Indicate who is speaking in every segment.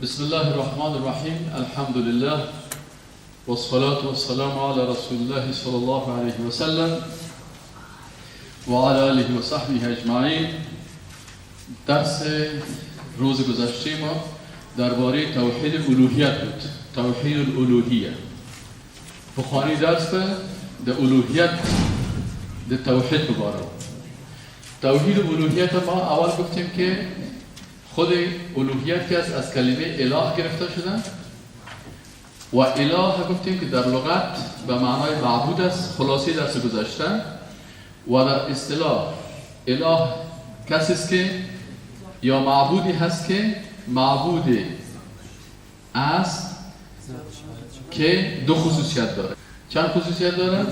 Speaker 1: بسم الله الرحمن الرحیم. الحمد لله والصلاة والسلام على رسول الله صلی الله علیه و سلم و علی آله و صحبه اجمعین. درس روز گذشته ما درباره توحید الوهیت بود. توحید الالوهیه. بخوانی درس به الوهیت ده توحید بباره. توحید الالوهیت ما اول گفتیم که خود الوهیت که از کلمه اله گرفته شده و اله گفتیم که در لغت به معنای معبود است. خلاصه درس گذشته و در اصطلاح اله کسی است که یا معبودی هست که معبود است که دو خصوصیت داره. چند خصوصیت داره؟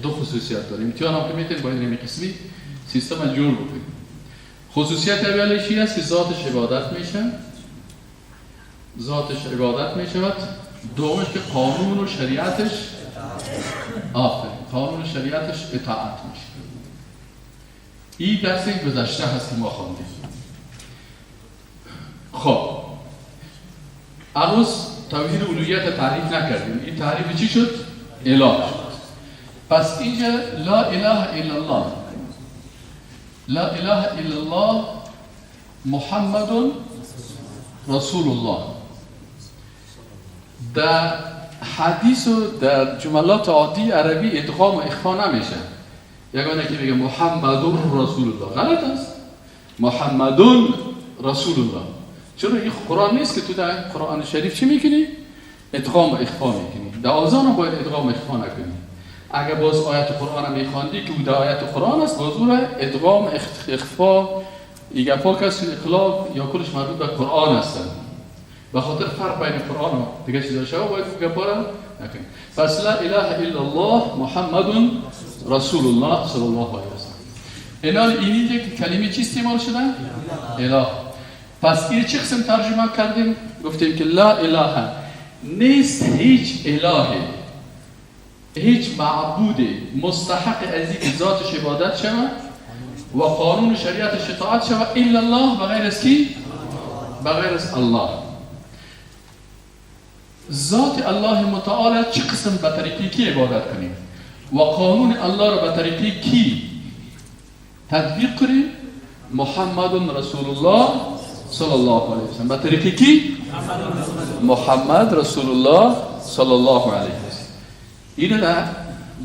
Speaker 1: دو خصوصیت داره. امتحان هم که میتونید باید نمی قسمی سیستم جور بکنید. خصوصیت اولیش این است که ذاتش عبادت میشه، ذاتش عبادت میشود. دومش که قانون و شریعتش قانون و شریعتش اطاعت میشه. این درس گذشته هست که ما خواندیم. خب امروز توحید الوهیت تعریف نکردیم. این تعریف چی شد؟ اله شد. پس اینجا لا اله الا الله، لا اله الا الله محمد رسول الله. در حدیث و در جملات عادی عربی ادغام و اخفا نمیشه. یگانه که میگه محمد رسول الله غلط است. محمد رسول الله. چرا این قرآن نیست که تو در قرآن شریف چی میکنی؟ ادغام و اخفا میکنی. در آذان هم باید ادغام و اخفا نکنی. اگر باز آیت قرآن هم میخواندی که او در آیت قرآن است، باز او را ادغام اخفا ایگه پاک است اقلاب یا کلش مربوط به قرآن هستند. به خاطر فرق بین قرآن و دیگه چیزا شما باید گپا را نکنی. پس لا اله الا الله محمد رسول الله صلی الله علیه و سلم. الان اینجا که کلمه چی استعمال شده؟ اله. پس این چه قسم ترجمه کردیم؟ گفتیم که لا اله نیست هیچ الهی، هیچ معبود مستحق از اینکه ذاتش عبادت شود و قانون شریعتش اطاعت شود الا الله، بغیر از کی؟ بغیر از الله. ذات الله متعال چه قسم به طریقی کی عبادت کنیم و قانون الله را به طریقی کی تطبیق کنیم؟ محمد رسول الله صلی الله علیه و سلم. به طریقی کی؟ محمد رسول الله صلی الله علیه و سلم. اینو در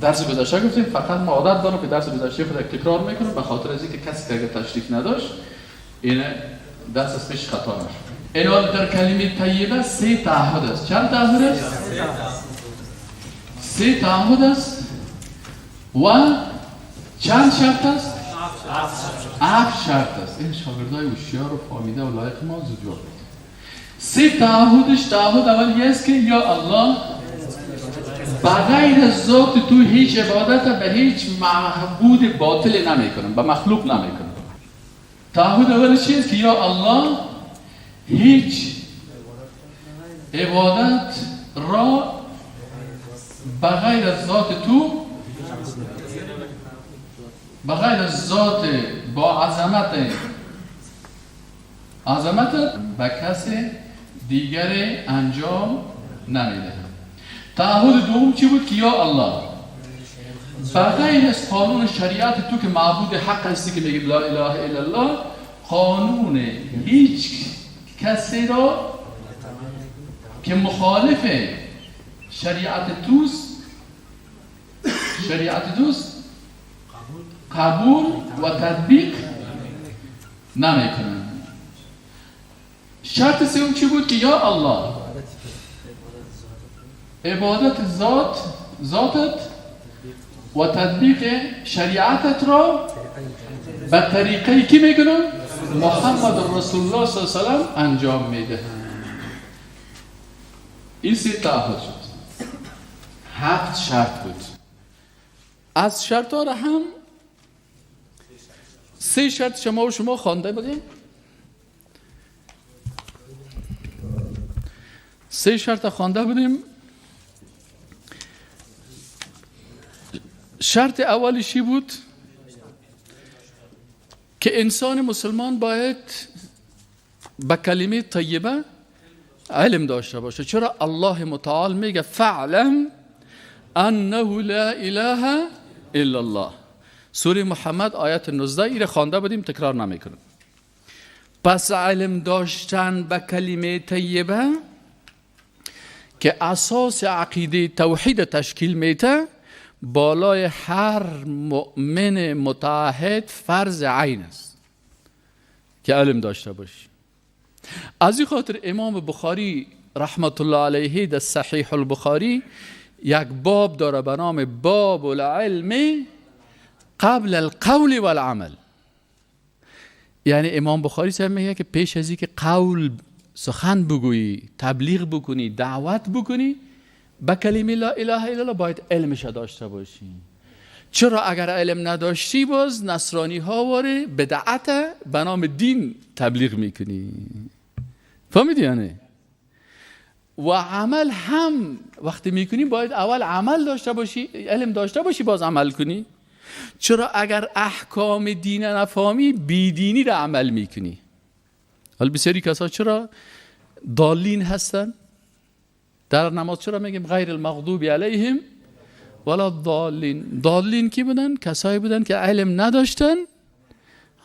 Speaker 1: درس گذشته گفتیم. فقط ما عادت دارم که درس گذشته خود تکرار میکنم به خاطر از اینکه کسی که اگر تشریف نداشت این درس اسمش خطا نشه. الان در کلمه طیبه سه تعهد است. چند تعهد است؟ سه تعهد است و چند شرط است؟ 7 شرط است. این شاگردای هوشیار و فهمیده و لایق ما زود یاد بگیرن. سه تعهدش، تعهد اولی است که یا الله بغیر از ذات تو هیچ عبادت به هیچ معبود باطل نمیکنم، به مخلوق نمیکنم. تعهد اول چیست که یا الله هیچ عبادت را بغیر از ذات تو، بغیر از ذات با عظمت به کسی دیگر انجام نمیده. تعهد دوم چی بود که یا الله بغیر از قانون شریعت تو که معبود حق هستی که میگه لا اله الا الله، قانون هیچ کسی را که مخالف شریعت توست قبول و تطبیق نمیکنن. شرط سوم چی بود که یا الله عبادت ذاتت و تطبیق شریعتت را به طریقه کی میکنن؟ محمد رسول الله صلی الله علیه و سلم انجام میده. این سه تعهد شد. 7 شرط بود. از شرط ها را هم 3 شرط شما خوانده بودیم. 3 شرط خوانده بودیم. شرط اولیشی بود که انسان مسلمان باید با کلمه طیبه علم داشته باشه. چرا الله متعال میگه فعلم انه لا اله الا الله. سوره محمد آیت 19 ایره خوانده بودیم، تکرار نمیکنم. پس علم داشتن به کلمه طیبه که اساس عقیده توحید تشکیل میده، بالای هر مؤمن متعهد فرض عین است که علم داشته باشی. از این خاطر امام بخاری رحمت الله علیه در صحیح البخاری یک باب داره به نام باب العلم قبل القول والعمل. یعنی امام بخاری صاحب میگه که پیش از اینکه قول سخن بگویی، تبلیغ بکنی، دعوت بکنی، با کلمه لا اله الا الله باید علمش داشته باشی. چرا اگر علم نداشتی باز نصرانی ها واره بدعت به نام دین تبلیغ میکنی. فهمیدی یعنی؟ و عمل هم وقتی میکنی باید اول عمل داشته باشی، علم داشته باشی باز عمل کنی. چرا اگر احکام دین نفهمی بیدینی را عمل میکنی. حالا بسیاری کسا چرا ضالین هستن؟ در نماز چرا میگیم غیر المغضوب علیهم ولا الضالین؟ ضالین کی بودن؟ کسایی بودن که علم نداشتن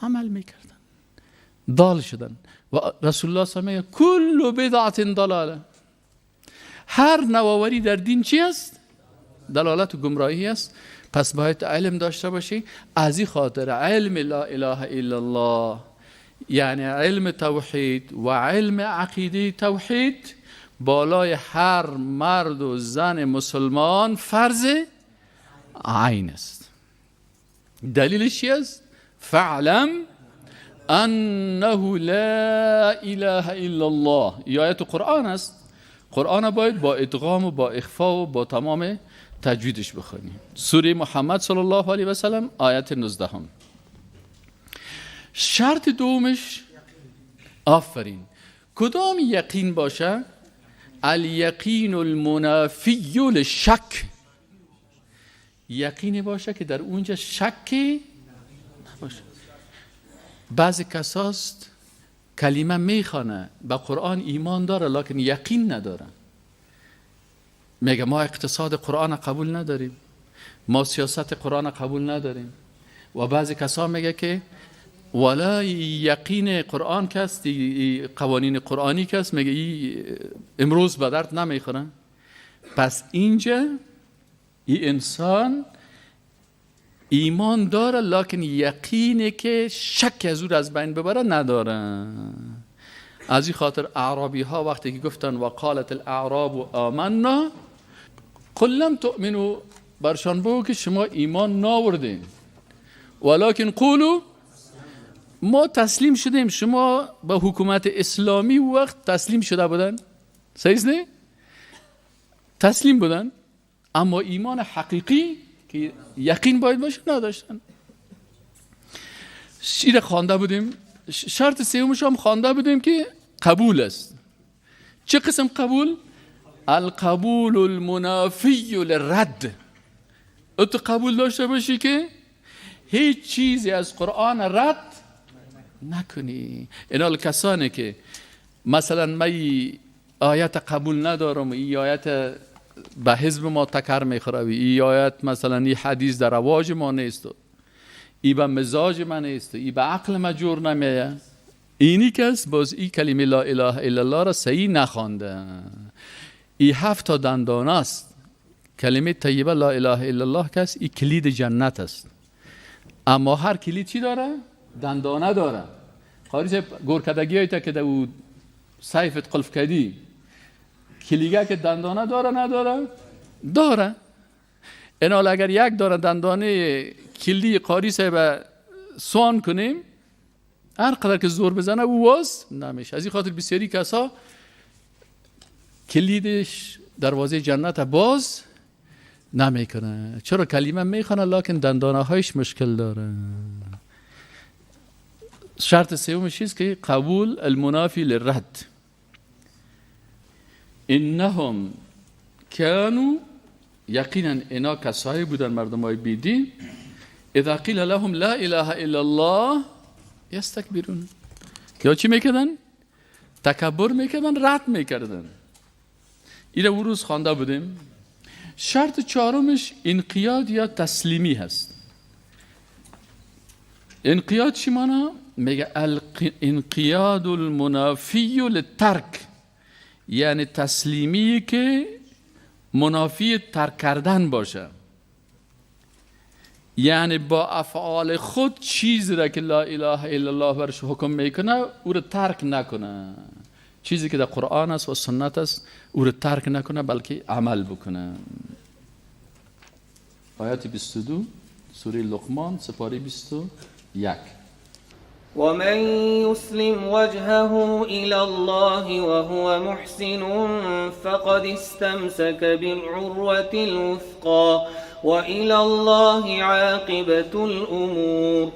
Speaker 1: عمل میکردن، ضال شدن. و رسول الله صلی الله علیه و کل بدعت ضلاله. هر نوآوری در دین چی است؟ دلالت و گمراهی است. پس باید علم داشته باشی. از این خاطر علم لا اله الا الله یعنی علم توحید و علم عقیده توحید بالای هر مرد و زن مسلمان فرض عین است. دلیلش چی است؟ فعلم انه لا اله الا الله. این آیت قرآن است. قرآن باید با ادغام و با اخفا و با تمام تجویدش بخونیم. سوره محمد صلی الله علیه و سلم آیت 19. شرط دومش آفرین کدام یقین باشه؟ الیقین المنافی للشک. یقینی باشه که در اونجا شکی نباشه. بعضی کساست کلمه میخوانه به قرآن ایمان داره لکن یقین نداره. میگه ما اقتصاد قرآن قبول نداریم، ما سیاست قرآن قبول نداریم. و بعضی کسا میگه که ولا یقین قرآن کست، قوانین قرآنی کست، میگه امروز به درد نمیخورن. پس اینجا این انسان ایمان داره لکن یقینی که شک از او از بین ببره نداره. از این خاطر اعرابی ها وقتی که گفتن و قالت الاعراب آمنا قل لم تؤمنوا، برشان بگو که شما ایمان ناوردین، ولکن قولوا ما تسلیم شدیم. شما به حکومت اسلامی وقت تسلیم شده بودن، صحیح نه؟ تسلیم بودن، اما ایمان حقیقی که یقین باید باشه نداشتن. شیر خوانده بودیم. شرط سومش هم خوانده بودیم که قبول است. چه قسم قبول؟ القبول المنافی للرد. تو قبول داشته باشی که هیچ چیزی از قرآن رد نکنی. اینا کسانی که مثلا من آیت قبول ندارم، این آیت به حزب ما تکر میخوره، این آیت مثلا این حدیث در رواج ما نیست، این به مزاج من نیست، این به عقل ما جور نمیه، اینی کس باز این کلمه لا اله الا الله را صحیح نخوانده. این 7 دندان است. کلمه طیبه لا اله الا الله کس این کلید جنت است. اما هر کلید چی داره؟ دندانه داره. خارج گورکدگی هایتا که دو سیفت قلف کردی کلیگه که دندانه داره نداره؟ داره. اینال اگر یک داره دندانه کلی قاری صاحب سوان کنیم هر قدر که زور بزنه او واز نمیشه. از این خاطر بسیاری کسا کلیدش دروازه جنت باز نمیکنه. چرا؟ کلمه میخونه لکن دندانه هایش مشکل داره. شرط سومش چیست که قبول المنافی للرد. انهم كانوا یقینا اینا کسایی بودن مردمای بیدین اذا قیل لهم لا اله الا الله یستکبرون. که چی میکردن؟ تکبر میکردن، رد میکردن. این رو روز خوانده بودیم. شرط چهارمش انقیاد یا تسلیمی هست. انقیاد چی معنی؟ میگه انقیاد المنافی للترک، یعنی تسلیمی که منافی ترک کردن باشه، یعنی با افعال خود چیزی را که لا اله الا الله برش حکم میکنه او را ترک نکنه. چیزی که در قرآن است و سنت است او را ترک نکنه بلکه عمل بکنه. آیات 22 سوره لقمان سپاره 21.
Speaker 2: ومن يسلم وجهه إلى الله وهو محسن فقد استمسك بالعروة الوثقى وإلى الله عاقبة الأمور.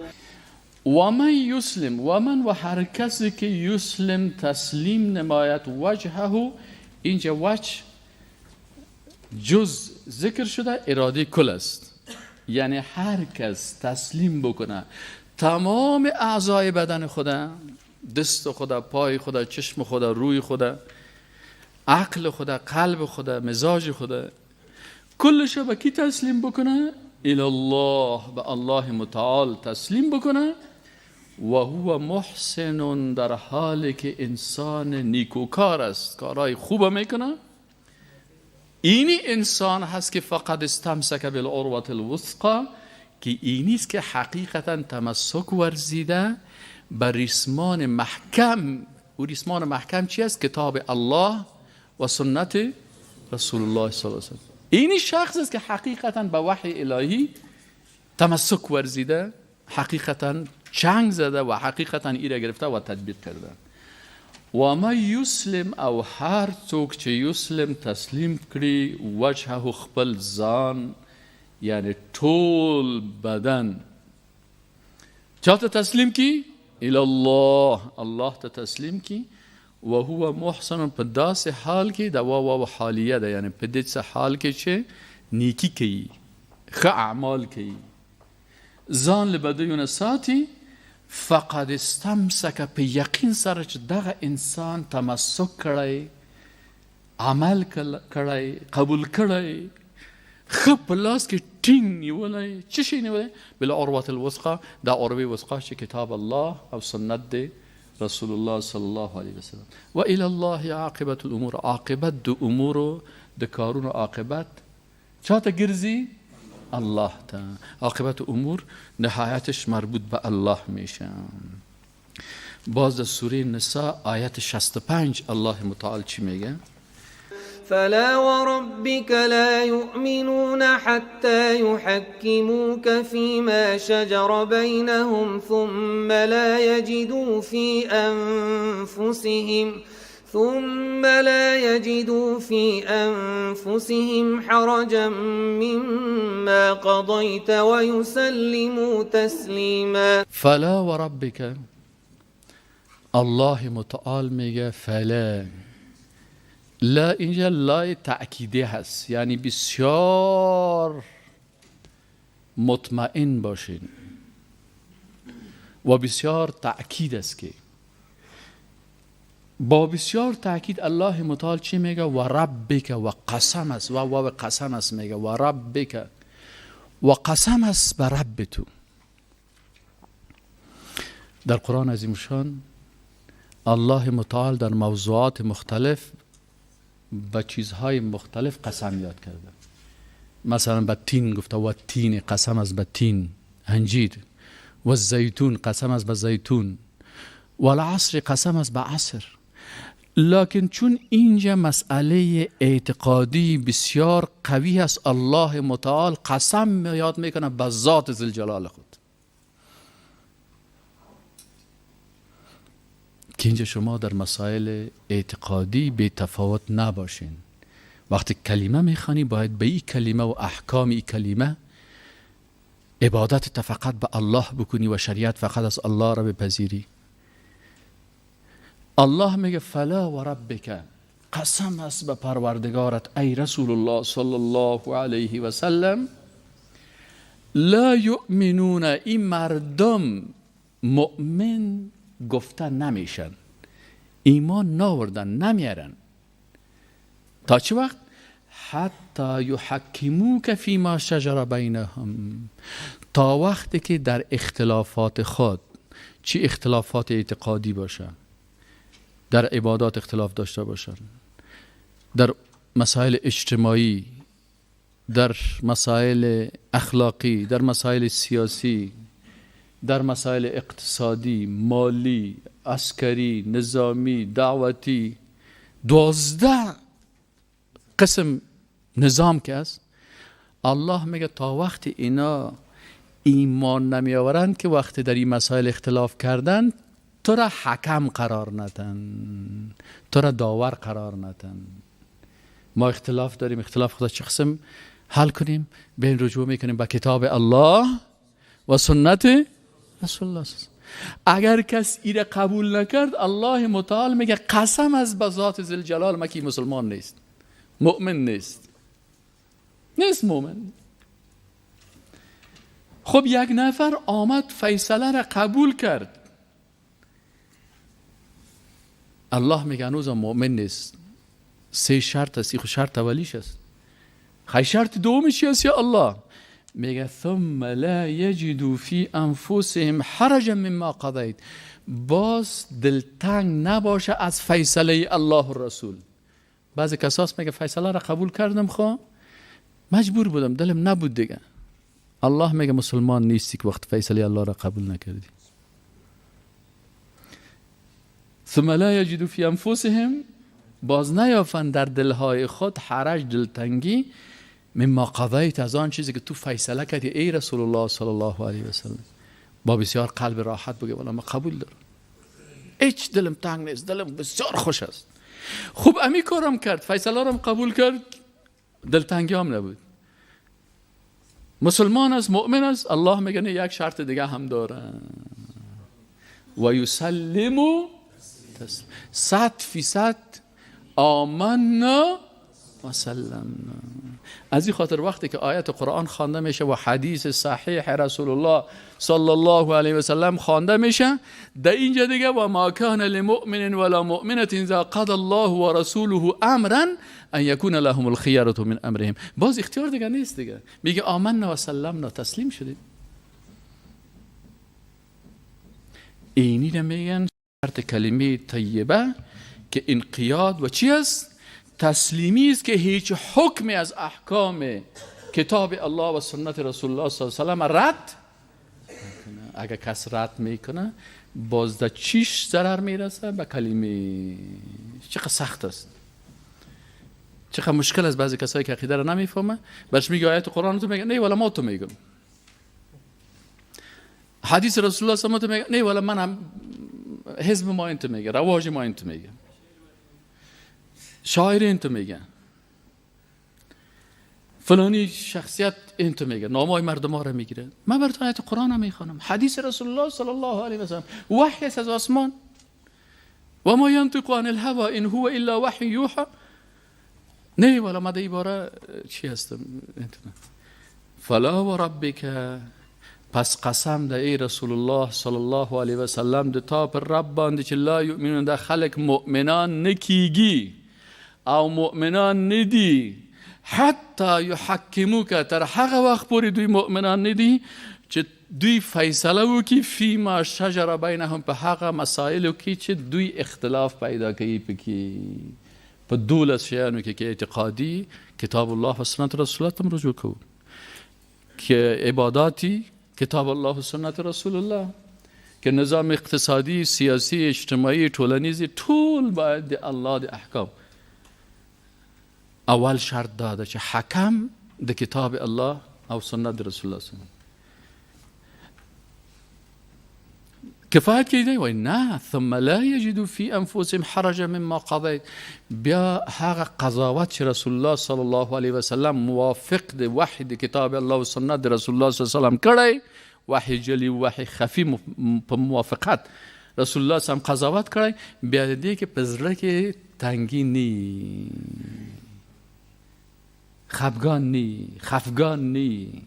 Speaker 1: ومن يسلم، ومن و هر کسی که یسلم تسلیم نماید وجهه، اینجا وجه جز ذکر شده اراده کل است، یعنی هر کس تسلیم بکنه تمام اعضای بدن خدا، دست خدا، پای خدا، چشم خدا، روی خدا، عقل خدا، قلب خدا، مزاج خدا، کلش به کی تسلیم بکنه؟ الی الله، به الله متعال تسلیم بکنه. و هو محسن، در حالی که انسان نیکوکار است، کارهای خوب میکنه. اینی انسان هست که فقط استمسک بالعروة الوثقى، که اینیست که حقیقتا تمسک ورزیده بر ریسمان محکم. و ریسمان محکم چی است؟ کتاب الله و سنت رسول الله صلی الله علیه وسلم. اینی شخص است که حقیقتا به وحی الهی تمسک ورزیده، حقیقتا چنگ زده و حقیقتا ایره گرفته و تطبیق کرده. و ما یسلم، او هر څوک چې یسلم تسلیم کړي وجهه خپل ځان، یعنی ټول بدن چاته تسلیم کی؟ الی الله، الله ته تسلیم کی. و هو محسن، په داسې حال کې د واو حالیه ده، یعنی په دې حال کې چې نیکی کوي، ښه اعمال کوي، ځان له بدیونه ساتي. فقد استمسک، په یقین سره چې دغه انسان تمسک کړی، عمل کړی، قبول کړی، ښه په لاس کې ټینګ نیولی. څه شی نیولی؟ بالعروة الوثقى، دا عروه وثقه چې کتاب الله او سنت دی رسول الله صلی الله علیه وسلم. و الی الله عاقبت الامور، عاقبت د امورو د کارونو عاقبت چاته ګرځي؟ الله ته. عاقبت امور نهایتش مربوط به الله میشه. باز در سوره نساء آیت 65 الله متعال چی میگه؟
Speaker 2: فلا وربك لا يؤمنون حتى يحكموك فيما شجر بينهم ثم لا يجدوا في أنفسهم حرجا مما قضيت ويسلموا تسليما.
Speaker 1: فلا وربك، الله متعال میگه فلا. لا اینجا لای تأکیده هست، یعنی بسیار مطمئن باشین و بسیار تأکید است که با بسیار تأکید الله متعال چی میگه؟ و ربک، و قسم است، و قسم است میگه و ربک، و قسم است به رب تو. در قرآن عظیم شان الله متعال در موضوعات مختلف به چیزهای مختلف قسم یاد کرده. مثلا به تین گفته و تین، قسم است به تین، انجیر. و زیتون، قسم است به زیتون. و العصر، قسم است به عصر. لکن چون اینجا مسئله اعتقادی بسیار قوی است، الله متعال قسم یاد میکنه به ذات ذوالجلال خود، که اینجا شما در مسائل اعتقادی به تفاوت نباشین. وقتی کلمه میخوانی باید به این کلمه و احکام این کلمه عبادت فقط به الله بکنی و شریعت فقط از الله را بپذیری. الله میگه فلا و ربک، قسم است به پروردگارت ای رسول الله صلی الله علیه و سلم، لا یؤمنون، این مردم مؤمن گفته نمیشن. ایمان ناوردن، نمیارن. تا چه وقت؟ حتی یحکموک فیما شجر بینهم، تا وقتی که در اختلافات خود، چی اختلافات اعتقادی باشه، در عبادات اختلاف داشته باشن، در مسائل اجتماعی، در مسائل اخلاقی، در مسائل سیاسی، در مسائل اقتصادی، مالی، عسکری، نظامی، دعوتی، 12 قسم نظام که است، الله میگه تا وقت اینا ایمان نمی آورند که وقتی در این مسائل اختلاف کردن تو را حکم قرار ندن، تو را داور قرار ندن. ما اختلاف داریم، اختلاف خدا چه قسم حل کنیم؟ بین رجوع میکنیم به کتاب الله و سنت رسول الله. اگر کس ایره قبول نکرد، الله متعال میگه قسم از بذات ذوالجلال مکی مسلمان نیست، مؤمن نیست مؤمن. خب یک نفر آمد فیصله را قبول کرد، الله میگه هنوز مؤمن نیست. 3 شرط است، خود شرط اولیش است. خیلی شرط دومش است یا الله میگه ثم لا یجدوا فی انفسهم حرجا مما قضیت، باز دلتنگ نباشه از فیصله الله و رسول. بعضی کساس میگه فیصله را قبول کردم، خب مجبور بودم، دلم نبود دیگه. الله میگه مسلمان نیستی که وقت فیصله الله را قبول نکردی. ثم لا یجدوا فی انفسهم، باز نیافن در دلهای خود حرج، دلتنگی، مما قضیت، از آن چیزی که تو فیصله کردی ای رسول الله صلی الله علیه و سلم. با بسیار قلب راحت بگه والا من قبول دارم، هیچ دلم تنگ نیست، دلم بسیار خوش است. خوب امی کارم کرد، فیصله رم قبول کرد، دلتنگی هم نبود. مسلمان است، مؤمن است. الله میگه نه، یک شرط دیگه هم داره، و یسلمو 100% آمنا و سلمنا. از این خاطر وقتی که آیت قرآن خوانده میشه و حدیث صحیح رسول الله صلی الله علیه و سلم خوانده میشه، در اینجا دیگه و ما کان لمؤمن ولا مؤمنة اذا قضى الله و رسوله امرا ان یکون لهم الخیرة من امرهم. باز اختیار دیگه نیست دیگه، میگه آمنا و سلمنا، تسلیم شدیم. اینی رو میگن شرط کلمه طیبه که انقیاد و چی است؟ تسلیمی است که هیچ حکمی از احکام کتاب الله و سنت رسول الله صلی الله علیه و سلم رد نکنه. اگر کس رد میکنه باز در چیش ضرر میرسه؟ به کلمه. چقدر سخت است، چقدر مشکل است. بعضی کسایی که عقیده رو نمیفهمه برش میگه آیت قرآن تو میگه نه والا ما تو میگم، حدیث رسول الله صلی الله علیه و سلم میگه نه والا منم حزب ما اینت میگه، رواج ما اینت میگه، شاعر اینتو میگه، فلانی شخصیت اینتو میگه، نامای مردم ها رو میگیره. من براتون آیت قرآن هم میخوانم، حدیث رسول الله صلی الله علیه و سلم، وحی از آسمان. و ما ینطق عن الهوى ان هو الا وحی یوحى. نه والا ما در عباره چی هستم؟ فلا و ربک، پس قسم ده ای رسول الله صلی الله علیه و سلم ده تا پر رب باندې چې لا یؤمنون ده خلق مؤمنان نکیگی او مؤمنان ندی حتی یحکموک، تر هغه وخت پورې دوی مؤمنان ندی چې دوی فیصله وکي فیما شجر بینهم، په هغه مسائلو کې چې دوی اختلاف پیدا کوي پکې، په 12 شیانو کې اعتقادی کتاب الله و سنت رسول الله تم رجوع کو، که عباداتی کتاب الله و سنت رسول الله، که نظام اقتصادی، سیاسی، اجتماعی، ټولنیزی، ټول باید د الله د احکام. اول شرط داده چې حکم د کتاب الله او سنت رسول الله صلی الله علیه وسلم. کفایت کیدی وای نه، ثم لا یجدوا فی انفسهم حرجا مما قضیت، بیا هغه قضاوت چې رسول الله صلی الله علیه و سلم موافق د وحی د کتاب الله و سنت رسول الله صلی الله علیه وسلم کړی، وحی جلی و وحی خفی په موافقت رسول الله صلی الله علیه وسلم قضاوت کړی، بیا دې کې په زړه کې تنګی نی، خفګان نی، خفګان نی،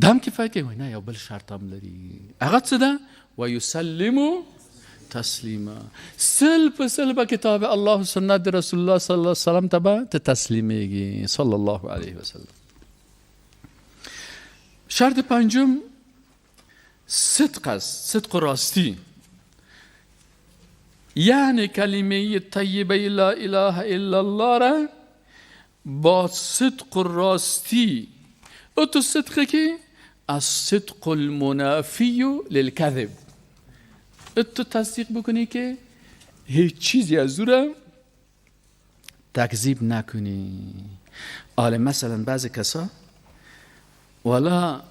Speaker 1: دم کفایت کوي. نه یو بل شرط هم لري، هغه څه ده؟ و یسلموا تسلیما. سلب کتاب الله و سنت رسول الله صلی الله علیه و سلم تبا تسلیم میگی صلی الله علیه و سلم. شرط پنجم صدق است، صدق و راستی. یعنی کلمه طیبه لا اله الا الله را با صدق و راستی. او تو صدقه که از صدق المنافی للکذب، تو تصدیق بکنی که هیچ چیزی از او را تکذیب نکنی. آله مثلا بعضی کسا والا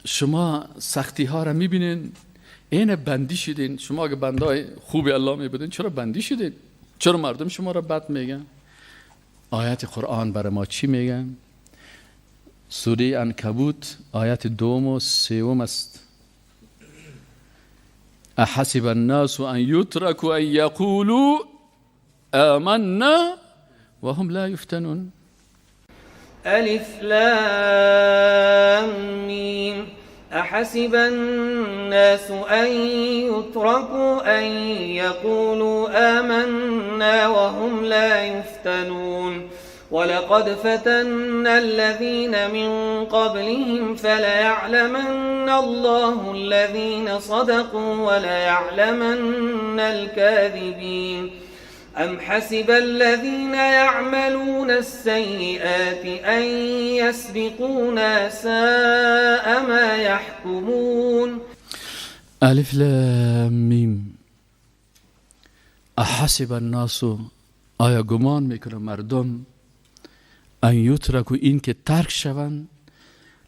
Speaker 1: شما سختی ها را میبینین، این بندی شدین. شما اگه بندای خوبی الله میبودین چرا بندی شدین؟ چرا مردم شما را بد میگن؟ آیت قرآن برای ما چی میگن؟ سوره عنکبوت آیت 2 و 3 است. احسب الناس ان یترکوا ان یقولوا آمنا وهم لا یفتنون.
Speaker 2: الف لام میم احسب الناس ان یترکوا ان یقولوا آمنا وهم لا یفتنون ولقد فتنا الذين من قبلهم فليعلمن الله الذين صدقوا وليعلمن الكاذبين أم حسب الذين يعملون السيئات أن يسبقونا ساء ما يحكمون.
Speaker 1: الف لام میم احسب الناس، آیا گمان میکنه مردم ان یترکو، این که ترک شوند،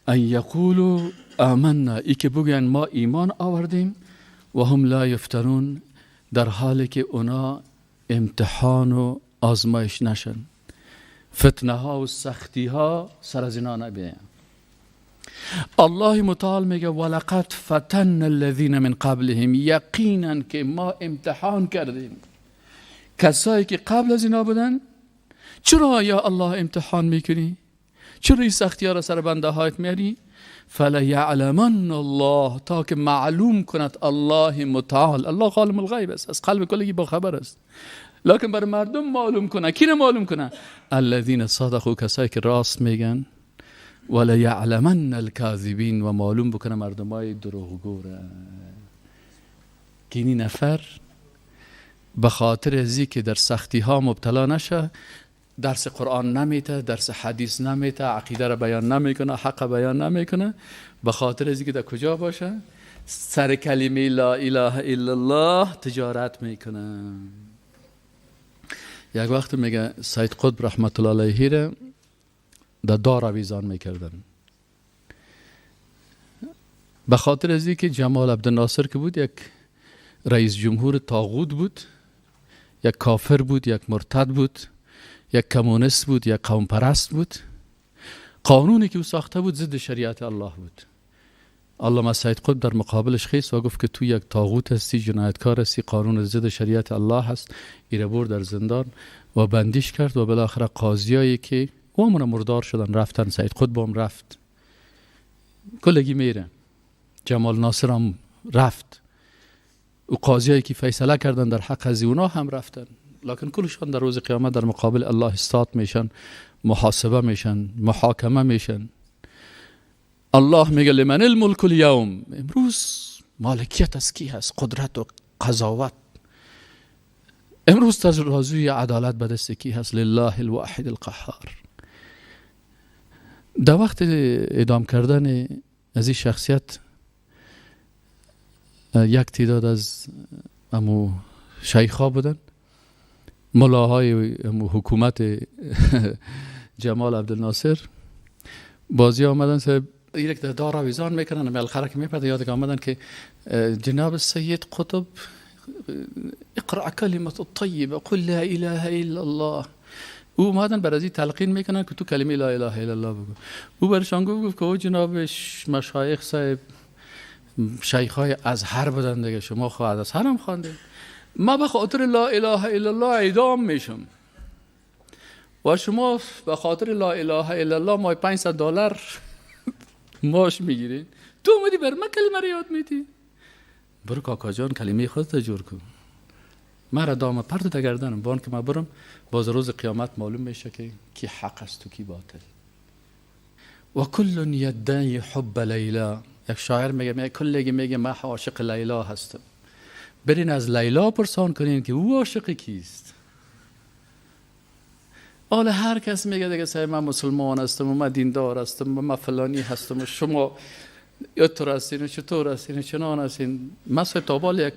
Speaker 1: ان یقولوا آمنا، ای که بگوین ما ایمان آوردیم، و هم لا یفتنون، در حالی که اونا امتحان و آزمایش نشن، فتنه ها و سختی ها سر از اینا نبین. الله متعال میگه ولقد فتن الذین من قبلهم، یقینا که ما امتحان کردیم کسایی که قبل از اینا بودن. چرا یا الله امتحان میکنی؟ چرا این سختی ها را سر بنده هایت میاری؟ فلیعلمن الله، تا که معلوم کند الله متعال. الله عالم الغیب است، از قلب کلگی با خبر است، لکن بر مردم معلوم کنه. کی معلوم کنه؟ الذین صدقوا، کسایی که راست میگن. ولیعلمن الکاذبین، و معلوم بکنه مردمای دروغگو را. که این نفر به خاطر ازی که در سختی ها مبتلا نشه، درس قرآن نمیته، درس حدیث نمیته، عقیده را بیان نمیکنه، حق بیان نمیکنه، به خاطر ازی که در کجا باشه؟ سر کلمه لا اله الا الله تجارت میکنه. یک وقت میگه سید قطب رحمت الله علیه را در دار آویزان میکردن، به خاطر ازی که جمال عبدالناصر که بود یک رئیس جمهور طاغوت بود، یک کافر بود، یک مرتد بود، یک کمونیست بود، یک قوم پرست بود. قانونی که او ساخته بود ضد شریعت الله بود. علامه سید قطب در مقابلش خیست و گفت که تو یک طاغوت هستی، جنایتکار هستی، قانون ضد شریعت الله هست. ایره برد در زندان و بندیش کرد و بالاخره قاضیایی که اومون مردار شدن رفتن، سید قطب هم رفت، کلگی میره، جمال ناصر هم رفت، و قاضیایی که فیصله کردن در حق از اونا هم رفتن، لکن کلشان در روز قیامت در مقابل الله استاد میشن، محاسبه میشن، محاکمه میشن. الله میگه لمن الملک اليوم، امروز مالکیت از کی هست؟ قدرت و قضاوت امروز ترازوی عدالت به دست کی هست؟ لله الواحد القهار. در وقت اعدام کردن از این شخصیت یک تعداد از امو شیخا بودن، ملاهای حکومت جمال عبدالناصر، بازی آمدن صاحب یک دار آویزان میکنن، ملخره که میپرده یاد که آمدن که جناب السید قطب اقرأ کلمت الطیبه قل لا اله الا الله. او اومدن بر ازی تلقین میکنن که تو کلمه لا اله الا الله بگو. او برشان گفت که او جناب مشایخ صاحب شیخای ازهر بودن دیگه، شما خواهد از ازهر هم خواندید، ما به خاطر لا اله الا الله اعدام میشم و شما به خاطر لا اله الا الله مای $500 ماش میگیرین، تو اومدی بر من کلمه رو یاد میدی؟ برو کاکا جان کلمه خودت جور کن، مرا دام پرت تا گردنم، بان که ما برم باز روز قیامت معلوم میشه که کی حق است و کی باطل. و کل یدعی حب لیلا، یک شاعر میگه کلگی میگه من عاشق لیلا هستم. برین از لیلا پرسان کنین که او عاشق کیست. حالا هر کس میگه دیگه سعی من مسلمان هستم و من دیندار هستم و من فلانی هستم و شما یطور هستین و چطور هستین و چنان هستین. من صاحب تابال یک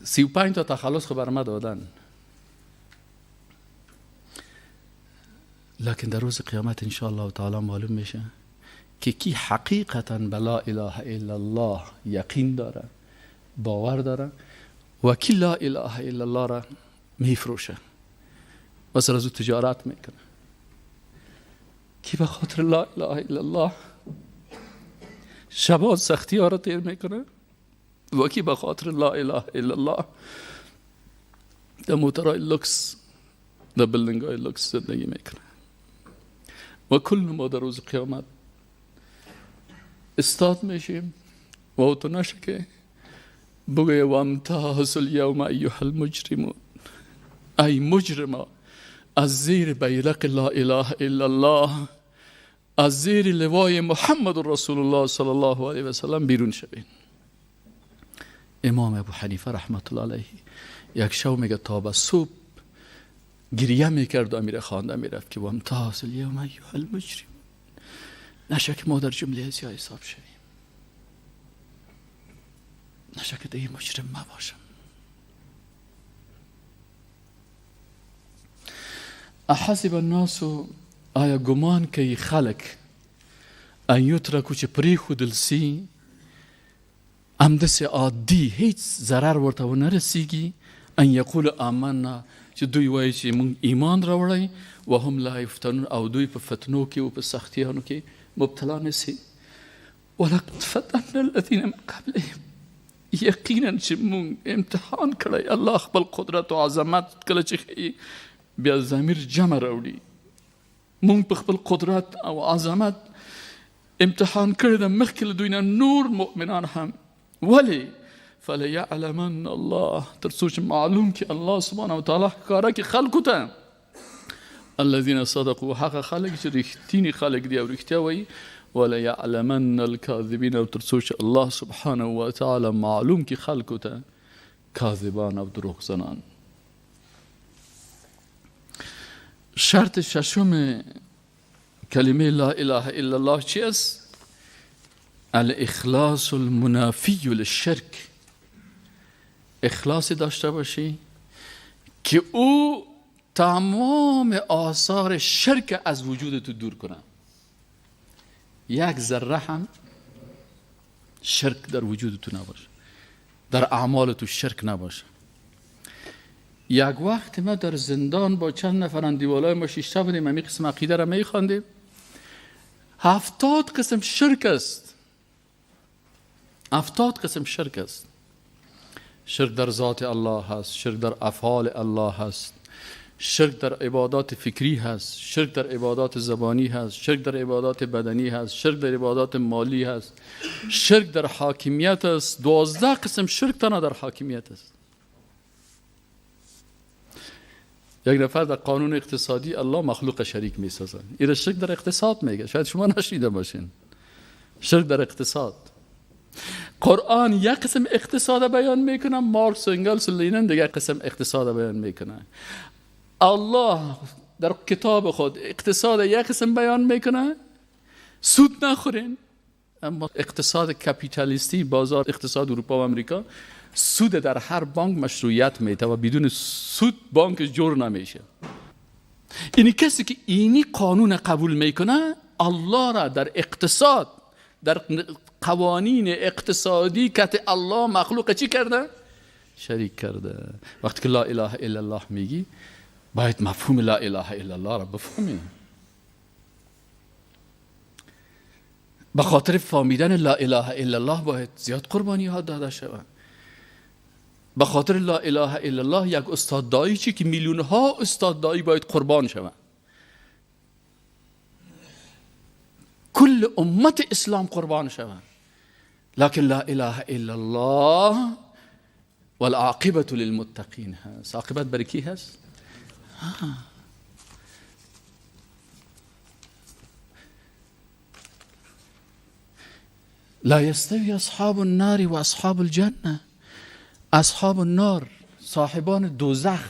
Speaker 1: 35 تا تخلص خبر ما دادن، لکن در روز قیامت انشاءالله تعالی معلوم میشه که کی حقیقتا بلا اله الا الله یقین داره، باور داره و کی لا اله الا الله را میفروشه و سر از او تجارت میکنه. کی به خاطر لا اله الا الله شبا سختی ها را تیر میکنه و کی به خاطر لا اله الا الله در موترهای لکس در بلدنگ های لکس زندگی میکنه. و کل ما در روز قیامت استاد میشیم و تو نشه که بگوی وامتاز الیوم ایها المجرمون، ای مجرما از زیر بیرق لا اله الا الله، از زیر لوای محمد رسول الله صلی الله علیه و سلم بیرون شوین. امام ابو حنیفه رحمت الله علیه یک شو میگه تا به صبح گریه میکرد و میره خانده میرفت که وامتاز الیوم ایها المجرمون، نشه که ما در جمله ازیا حساب شویم، نشه که دیگه مجرم ما باشم. احسب الناس، آیا گمان که خلق ان یترکو چه پری خودل سی امدس عادی هیچ ضرر ورته و نرسیگی، ان یقول آمنا چې دوی وایي چې مونږ ایمان راوړی و هم لا یفتنون او دوی په فتنو کې او په سختیانو کې مبتلا نسی. ولقد فتنا الذین من قبلهم، یقینا چې مونږ امتحان کړی الله خپل قدرت او عظمت کله چې بیا ضمیر جمع راوړي، مونږ په خپل قدرت او عظمت امتحان کړی د مخکې له دوی نه نور مؤمنان هم. ولی فلیعلمن الله، تر څو چې معلوم کې الله سبحانه وتعالی ښکاره کې خلکو ته الذین صدقوا، هغه خلک چې رښتینی خلک دي او رښتیا وایي، ولیعلمن الکاذبین، او تر څو چې الله سبحانه وتعالی معلوم کې خلکو ته کاذبان او دروغ زنان. شرط ششم کلمه لا اله الا الله چی است؟ الاخلاص المنافی للشرک، اخلاص داشته باشی که او تمام آثار شرک از وجود تو دور کنه. یک ذره هم شرک در وجود تو نباشه، در اعمال تو شرک نباشه. یک وقت ما در زندان با چند نفر اندیوالای ما شیشته بودیم، همی قسم عقیده را میخواندیم، 70 قسم شرک است، 70 قسم شرک است. شرک در ذات الله هست، شرک در افعال الله هست، شرک در عبادات فکری هست، شرک در عبادات زبانی هست، شرک در عبادات بدنی هست، شرک در عبادات مالی هست، شرک در حاکمیت است. 12 قسم شرک تنها در حاکمیت است. یک نفر در قانون اقتصادی الله مخلوق شریک می سازن، این شرک در اقتصاد میگه، شاید شما نشنیده باشین. شرک در اقتصاد. قرآن یک قسم اقتصاد بیان میکنه، مارکس و انگلس و لینن دیگه قسم اقتصاد بیان میکنه. الله در کتاب خود اقتصاد یک قسم بیان میکنه، سود نخورین. اما اقتصاد کپیتالیستی، بازار اقتصاد اروپا و امریکا، سود در هر بانک مشروعیت میده و بدون سود بانک جور نمیشه. اینی کسی که اینی قانون قبول میکنه، الله را در اقتصاد، در قوانین اقتصادی که الله مخلوق چی کرده؟ شریک کرده. وقتی که لا اله الا الله میگی، باید مفهوم لا اله الا الله را بفهمی. به خاطر فهمیدن لا اله الا الله باید زیاد قربانی ها داده شود. به خاطر لا اله الا الله یک استاد دایی چی که میلیون ها استاد دایی باید قربان شود. کل امت اسلام قربان شود. لكن لا اله الا الله والعاقبة للمتقین هست. عاقبت برای کی هست؟ لا يستوي اصحاب النار و اصحاب الجنه. اصحاب النار صاحبان دوزخ.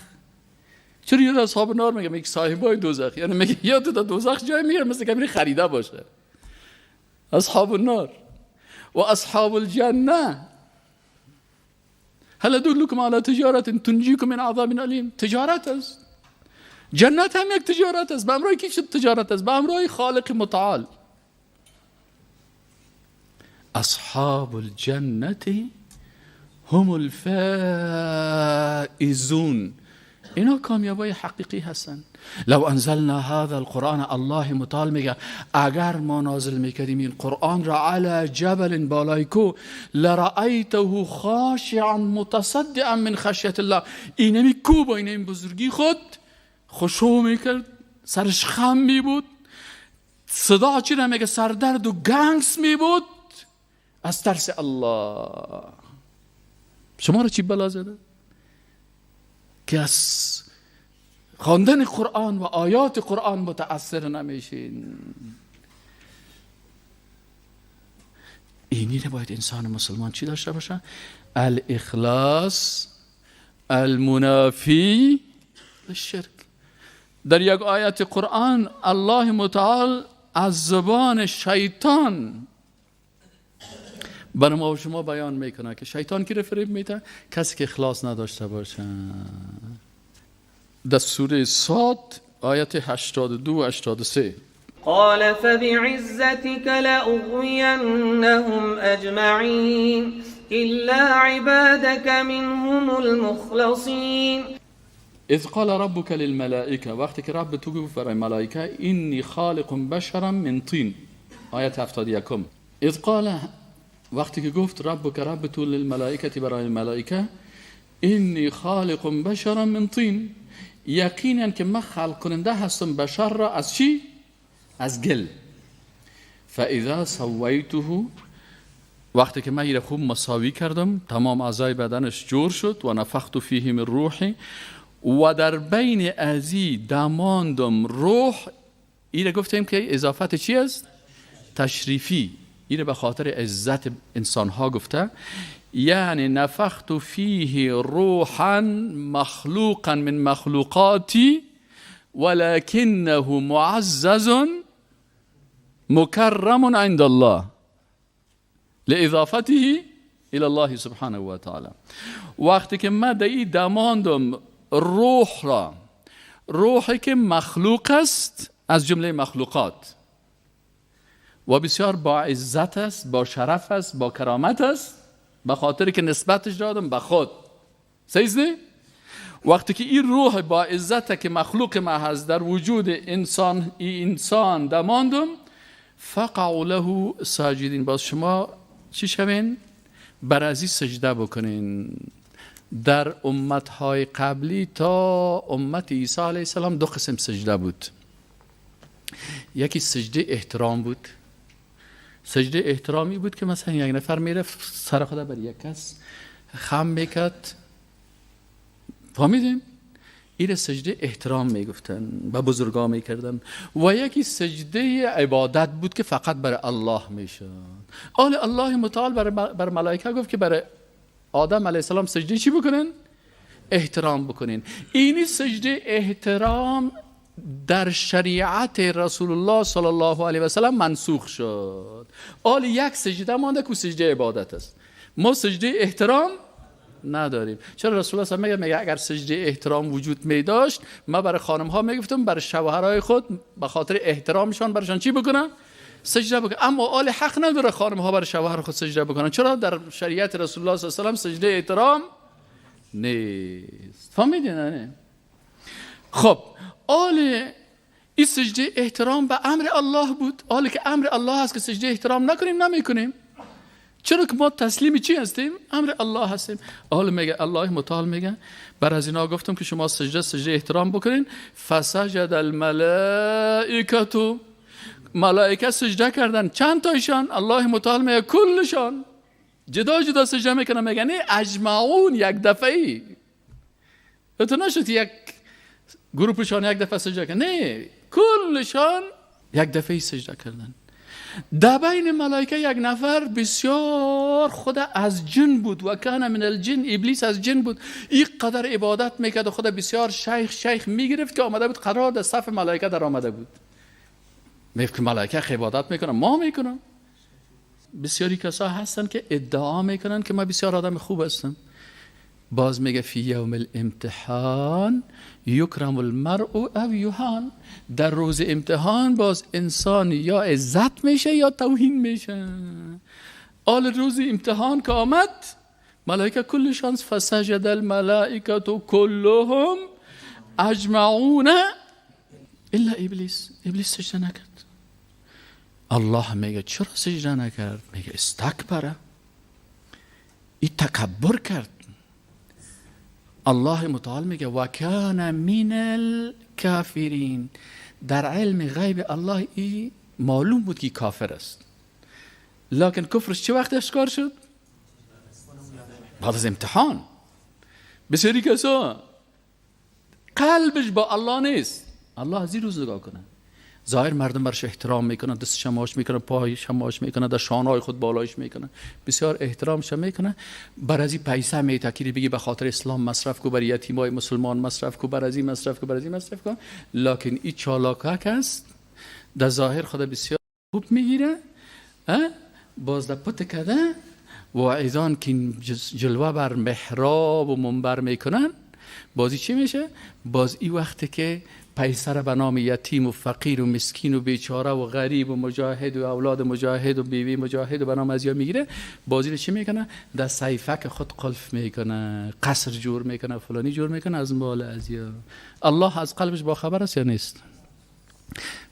Speaker 1: چرا یاد اصحاب النار میگه صاحبای دوزخ؟ یعنی میگه یا تو دوزخ جای میره مثل که میری خریده باشه. اصحاب النار و اصحاب الجنه هل ادلكم على تجارة تنجيكم من عذاب الیم. تجارت است. جنت هم یک تجارت است. به امرای کی شد تجارت است؟ به امرای خالق متعال. اصحاب الجنة هم الفائزون. اینا کامیابای حقیقی هستن. لو انزلنا هذا القرآن، الله متعال میگه اگر ما نازل میکردیم این قرآن را علی جبل بالای کو لرأیته خاشعا متصدعا من خشیت الله، اینمی کو با این بزرگی خود خشوع میکرد، سرش خم میبود، صدا چی را میگه سردرد و گنگس میبود از ترس الله. شما را چی بلا زده که از خواندن قرآن و آیات قرآن متأثر نمیشین؟ اینی رو باید انسان مسلمان چی داشته باشه؟ الاخلاص المنافی للشرک. در یک آیت قرآن الله متعال از زبان شیطان برای ما و شما بیان میکنه که شیطان کی رو فریب میده؟ کسی که اخلاص نداشته باشه. در سوره صاد آیت 82 و 83
Speaker 2: قال فبعزتك لأغوينهم أجمعين إلا عبادك منهم المخلصين.
Speaker 1: اذ قال ربك للملائكه، وقتی که رب تو گفت برای ملائکه اینی خالق بشرا من طین، آیت 71. اذ قال، وقتی که گفت رب تو للملائکه برای ملائکه اینی خالق بشرا من طین، یقینا که من خلق کننده هستم بشر را از چی؟ از گل. فاذا سویته، وقتی که من این خوب مساوی کردم، تمام اعضای بدنش جور شد، و نفخت فیه من روحی، و در بین ازی دماندم روح. این گفتیم که اضافت چی است؟ تشریفی. این به خاطر عزت انسان ها گفته، یعنی نفخت فیه روحا مخلوقا من مخلوقاتی ولکنه معزز مکرم عند الله لاضافته الى الله سبحانه و تعالی. وقتی که من در این دماندم روح را، روحی که مخلوق است از جمله مخلوقات و بسیار با عزت است، با شرف است، با کرامت است، به خاطر که نسبتش دادم به خود. سیزده؟ وقتی که این روح با عزت که مخلوق ما هست در وجود انسان دماندم، فقعوا له ساجدین، باز شما چی شوین؟ بر ازی سجده بکنین. در امتهای قبلی تا امت عیسی علیه السلام دو قسم سجده بود. یکی سجده احترام بود. سجده احترامی بود که مثلا یک نفر میره سر خدا بر یک کس خم میکرد، فهمیدیم؟ این سجده احترام میگفتن، به بزرگا میکردن. و یکی سجده عبادت بود که فقط برای الله میشد. الله متعال بر ملائکه گفت که برای آدم علیه السلام سجده چی بکنن؟ احترام بکنین. اینی سجده احترام در شریعت رسول الله صلی الله علیه و سلم منسوخ شد. یک سجده مانده که سجده عبادت است. ما سجده احترام نداریم. چرا رسول الله صلی الله علیه و سلم میگه اگر سجده احترام وجود می داشت، ما برای خانم ها میگفتم برای شوهرای خود به خاطر احترامشان برایشان چی بکنن؟ سجده بکنن. اما حق نداره خانم ها برای شوهر خود سجده بکنن. چرا؟ در شریعت رسول الله صلی الله علیه و سلم سجده احترام نیست. فهمیدین نه؟ خب این سجده احترام به امر الله بود. که امر الله هست که سجده احترام نکنیم، نمیکنیم. چرا که ما تسلیم چی هستیم؟ امر الله هستیم. میگه الله متعال میگه بر از اینا گفتم که شما سجده احترام بکنین. فسجد الملائکه، ملائکه سجده کردن. چند تایشان؟ الله متعال میگه کلشان. جدا جدا سجده میکنن، میگن نه اجمعون یک دفعی. تو نشد یک گروپشان یک دفعه سجده کردن، نه کلشان یک دفعه سجده کردن. در بین ملائکه یک نفر بسیار خود از جن بود و کان من الجن، ابلیس از جن بود. این قدر عبادت میکرد و خود بسیار شیخ میگرفت که آمده بود قرار در صف ملائکه در آمده بود. میگفت که ملائکه عبادت میکنن، ما میکنم. بسیاری کسا هستن که ادعا میکنن که ما بسیار آدم خوب هستم. باز میگه فی یوم الامتحان یکرم المرء او یهان، در روز امتحان باز انسان یا عزت میشه یا توهین میشه. آل روز امتحان که آمد ملائکه کلشان فسجد الملائکه کلهم اجمعون الا ابلیس. ابلیس سجده نکرد. الله میگه چرا سجده نکرد؟ میگه استکبره، این تکبر کرد. الله متعال میگه و کان من الکافرین، در علم غیب الله ای معلوم بود که کافر است، لکن کفرش چه وقت اشکار شد؟ بعد از امتحان. بسیاری کسا قلبش با الله نیست. الله از این روز نگاه کنه، ظاهر مردم برش احترام میکنن، دست شماش میکنن، پای شماش میکنن، در شانهای خود بالایش میکنن، بسیار احترامش میکنن. بر از این پیسه میتکیری بگی به خاطر اسلام مصرف کو، بر یتیمای مسلمان مصرف کو، بر از این مصرف کو، بر از این مصرف کو. لکن این چالاک است، در ظاهر خود بسیار خوب میگیره، باز در پت کده و ایزان که جلوه بر محراب و منبر میکنن، بازی چی میشه؟ باز این وقتی که پیسه را به نام یتیم و فقیر و مسکین و بیچاره و غریب و مجاهد و اولاد مجاهد و بیوی مجاهد و به نام ازیا میگیره، بازی رو چی میکنه؟ در صیفک خود قلف میکنه، قصر جور میکنه، فلانی جور میکنه از مال ازیا. الله از قلبش با خبر است یا نیست؟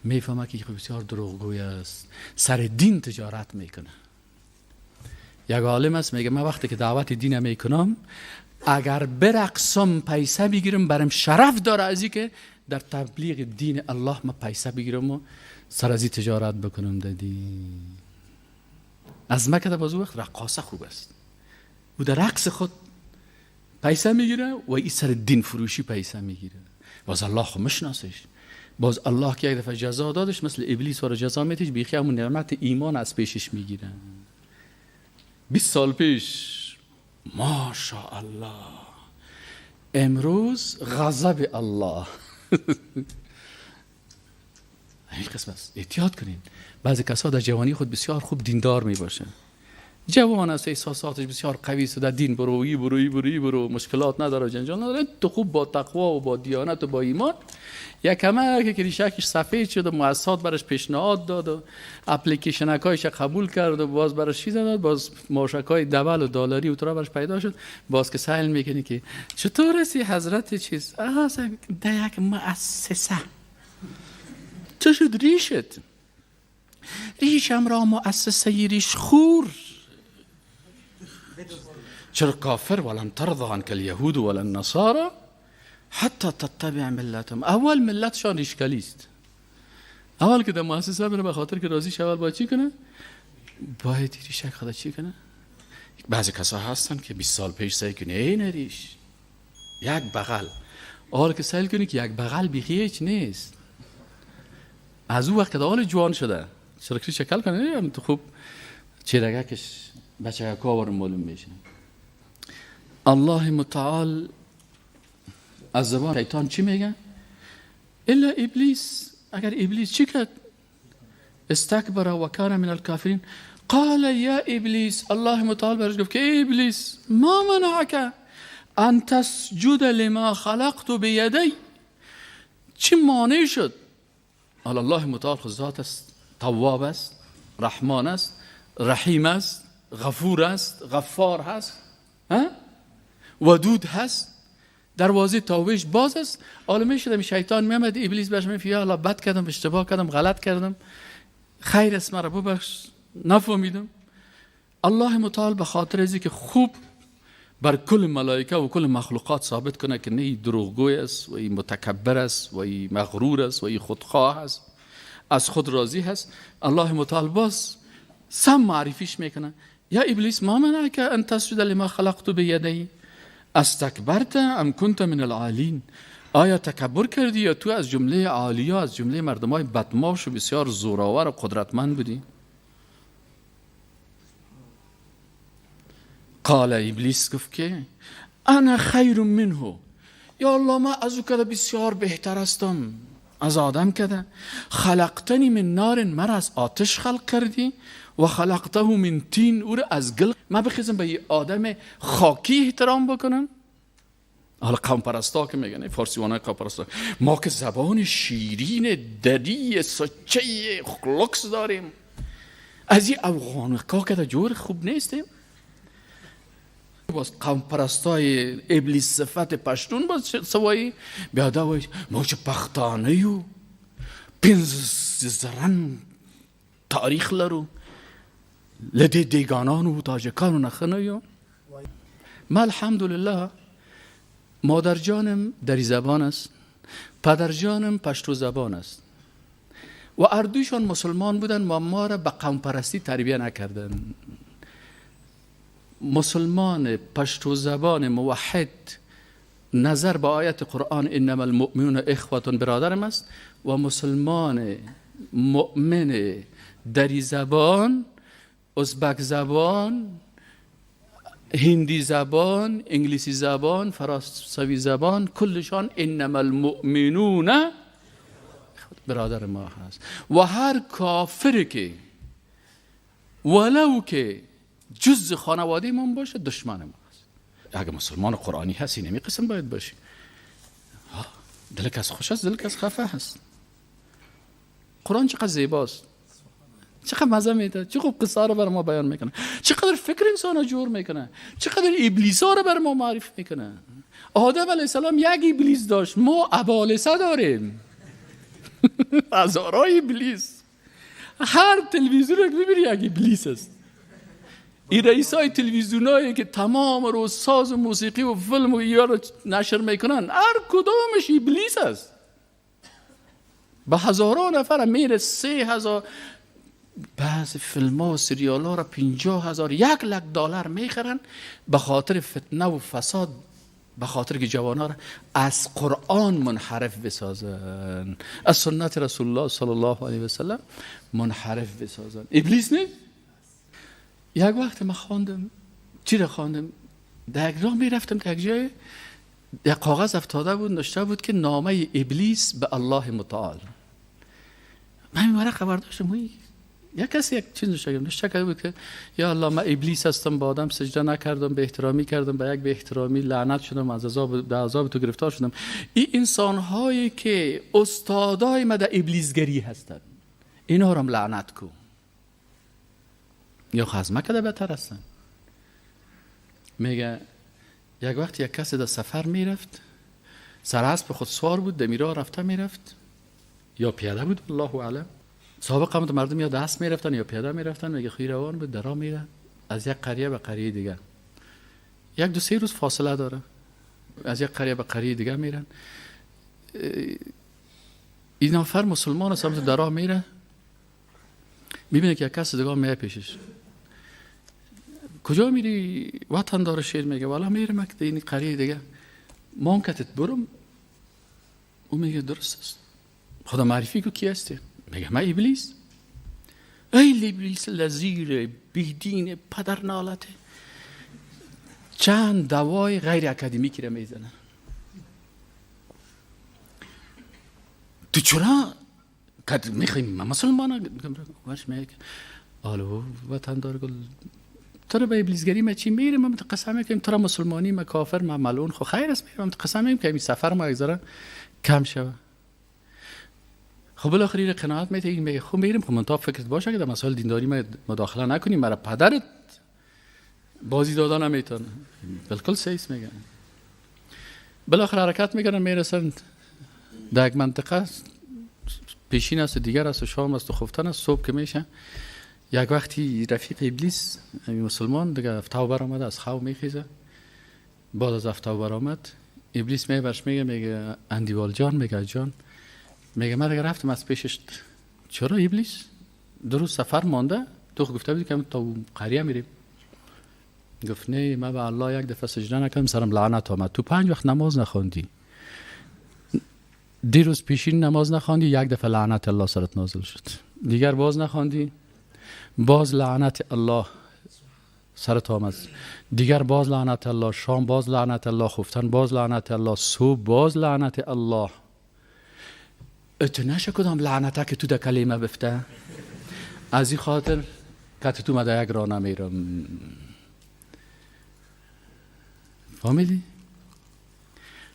Speaker 1: میفهمه که بسیار دروغگوی است، سر دین تجارت میکنه. یک عالم است میگه من وقتی که دعوت دین میکنم اگر برقصم پیسه بگیرم برام شرف داره از این که در تبلیغ دین الله ما پیسه بگیرم و سر از این تجارت بکنم. دادی از مکه در بازو وقت رقاصه خوب است و در رقص خود پیسه میگیره و این سر دین فروشی پیسه میگیره. باز الله خو مشناسش، باز الله که یک دفعه جزا دادش مثل ابلیس وارو جزا میتیش بیخی همون نعمت ایمان از پیشش میگیره. 20 سال پیش ماشاءالله، امروز غضب الله. این قسم است. احتیاط کنین. بعضی کسا در جوانی خود بسیار خوب دیندار می باشن، جوان است، احساساتش بسیار قوی است، در دین برو مشکلات نداره، جنجال نداره، تو خوب با تقوا و با دیانت و با ایمان یک کمه که ریشکش سفید شد و مؤسسات برش پیشنهاد داد و اپلیکیشنکایش قبول کرد و باز برش چیز داد، باز ماشکای دبل و دلاری و تو را برش پیدا شد، باز که سائل میکنی که چطور هستی حضرت چیز؟ در یک مؤسسه چه شد ریشت؟ ریشم را مؤسسه ریش خور. چرا کافر؟ ولن ترضى عنك اليهود ولا النصارى حتی تتبع ملتهم. اول ملتشان ریشکلی است. اول که در مؤسسه بره به خاطر که راضی اول باید چی کنه؟ باید ریشک خدا چی کنه؟ بعضی کسا هستن که 20 سال پیش سعی کنه این ریش یک بغل، اول که سعی کنی که یک بغل بیخی هیچ نیست. از اون وقت که اول جوان شده چرا که شکل کنه تو خوب چیرگکش بچه کاور معلوم میشه. الله متعال از زبان شیطان چی میگه؟ الا ابلیس. اگر ابلیس چی کرد؟ استکبر و کان من الکافرین. قال یا ابلیس، الله متعال برش گفت که ای ابلیس ما منعک ان تسجد لما خلقت بیدی، چی مانع شد؟ الله متعال خود ذات است، تواب است، رحمان است، رحیم است، غفور است، غفار هست، ودود هست، دروازه توبهش باز است. عالمه شدم شیطان میامد ابلیس بهش میگه یا الله بد کردم، اشتباه کردم، غلط کردم، خیر است مرا ببخش، نفهمیدم. الله متعال به خاطر ازی که خوب بر کل ملائکه و کل مخلوقات ثابت کنه که نه دروغگوی است و این متکبر است و این مغرور است و این خودخواه است، از خود راضی هست، الله متعال باز سم معرفیش میکنه یا ابلیس ما منعک ان تسجد لما خلقت بیدی استکبرت ام کنت من العالین؟ آیا تکبر کردی یا تو از جمله عالیا، از جمله مردمای بدماش و بسیار زوراور و قدرتمند بودی؟ قال ابلیس گفت که انا خیر منه، یا الله ما از او کده بسیار بهتر هستم از آدم کده. خلقتنی من نار، مرا از آتش خلق کردی، و خلقته من تین، او را از گل. ما بخیزم به یه آدم خاکی احترام بکنم؟ حالا قوم پرستا که میگن، فارسیوانای قوم پرستا، ما که زبان شیرین دری سچه خلقس داریم، از این افغانقا که جور خوب نیستیم؟ باز قوم پرستای ابلیس صفت پشتون باز سوایی بیاده وای ما چه پختانه یو 5 زرن تاریخ لرو لده دیگانان و تاجکان و نخنه یو. ما الحمدلله مادر جانم دری زبان است، پدر جانم پشتو زبان است و اردوشان مسلمان بودن و ما را به قوم پرستی تربیه نکردن. مسلمان پشتو زبان موحد نظر به آیت قرآن انما المؤمنون اخوة برادرم است، و مسلمان مؤمن دری زبان، ازبک زبان، هندی زبان، انگلیسی زبان، فرانسوی زبان، کلشان انما المؤمنون برادر ما هست. و هر کافر که ولو که جز خانواده من باشه دشمن ما هست. اگه مسلمان قرآنی هستی نمی قسم باید باشی. دلک از خوش است، دلک از خفه هست. قرآن چقدر زیباست، چقدر مزه میده، چقدر قصه رو بر ما بیان میکنه، چقدر فکر انسان رو جور میکنه، چقدر ابلیس ها رو بر ما معرفی میکنه. آدم علیه السلام یک ابلیس داشت، ما ابالسه داریم هزارای ابلیس. هر تلویزیون رو ببینی یک ابلیس است. این رئیسای تلویزیونایی که تمام روز ساز و موسیقی و فیلم و یا رو نشر میکنن، هر کدامش ابلیس است. به هزاران نفر میره، 3000 بعض فیلم ها و سریال ها را 50,000 $1,00,000 میخرن به خاطر فتنه و فساد، به خاطر که جوان ها را از قرآن منحرف بسازن، از سنت رسول الله صلی الله علیه و سلم منحرف بسازن. ابلیس نه؟ یک وقت من خواندم، چی را خواندم؟ در یک راه میرفتم که یک جای یک کاغذ افتاده بود، نوشته بود که نامه ابلیس به الله متعال. من این ورقه برداشتم، یک کسی یک چیز نوشته بود که یا الله من ابلیس هستم، با آدم سجده نکردم، به احترامی کردم، به یک به احترامی لعنت شدم، از عذاب تو گرفتار شدم. این انسان هایی که استادای ما در ابلیسگری هستند، اینا رو هم لعنت کو، یا خزمه کده بهتر هستن. میگه یک وقت یک کسی در سفر میرفت، سر اسب خود سوار بود، دمیرا رفته میرفت یا پیاده بود الله اعلم. صاحب قامت مردم یا دست میرفتن یا پیاده میرفتن. میگه خیلی روان بود، درا میره از یک قریه به قریه دیگه، 1-2-3 روز فاصله داره، از یک قریه به قریه دیگه میرن. این نفر مسلمان سمت درا میره، میبینه که یک کس دیگه میه پیشش. کجا میری وطن داره شیر؟ میگه والا میرم که این قریه دیگه. ممکنت برم؟ او میگه درست است، خدا معرفی کو کی هستی؟ میگه من ابلیس. ای ابلیس لذیر بیدین پدر نالته، چند دوای غیر اکادمیکی را میزنه. تو چرا میخوایی من مسلمانه؟ ورش میگه آلو وطن دار گل تو رو به ابلیسگری ما چی میریم؟ من قسم میکنیم تو را مسلمانی ما کافر ما ملعون، خو خیر است میرم قسم میکنیم که این سفر ما اگذاره کم شوه. خب بالاخره قناعت میده، این میگه خب میریم، خب منتها فکرت باشه که در مسائل دینداری ما مداخله نکنیم، مرا پدرت بازی دادن نمیتونه. بالکل صحیح میگن. بالاخره حرکت میکنن، میرسن در یک منطقه، پیشین است، دیگر است، شام است و خفتن است. صبح که میشه یک وقتی رفیق ابلیس مسلمان دیگه افتاو برآمده، از خواب میخیزه. بعد از افتاو برآمد ابلیس میبرش میگه اندیوال جان، میگه جان، میگه من دیگه رفتم از پیشش. چرا ابلیس؟ 2 روز سفر مانده، تو گفته بودی که تا قریه میریم.
Speaker 3: گفت نه من به الله یک دفعه سجده نکردم سرم لعنت آمد. تو 5 وقت نماز نخوندی، دیروز پیشین نماز نخوندی، یک دفعه لعنت الله سرت نازل شد، دیگر باز نخوندی باز لعنت الله سرت آمد، دیگر باز لعنت الله، شام باز لعنت الله، خفتن باز لعنت الله، صبح باز لعنت الله. ات نشه کدام لعنته که تو در کلمه بفته. از این خاطر که تو مده یک را نمیرم. فهمیدی؟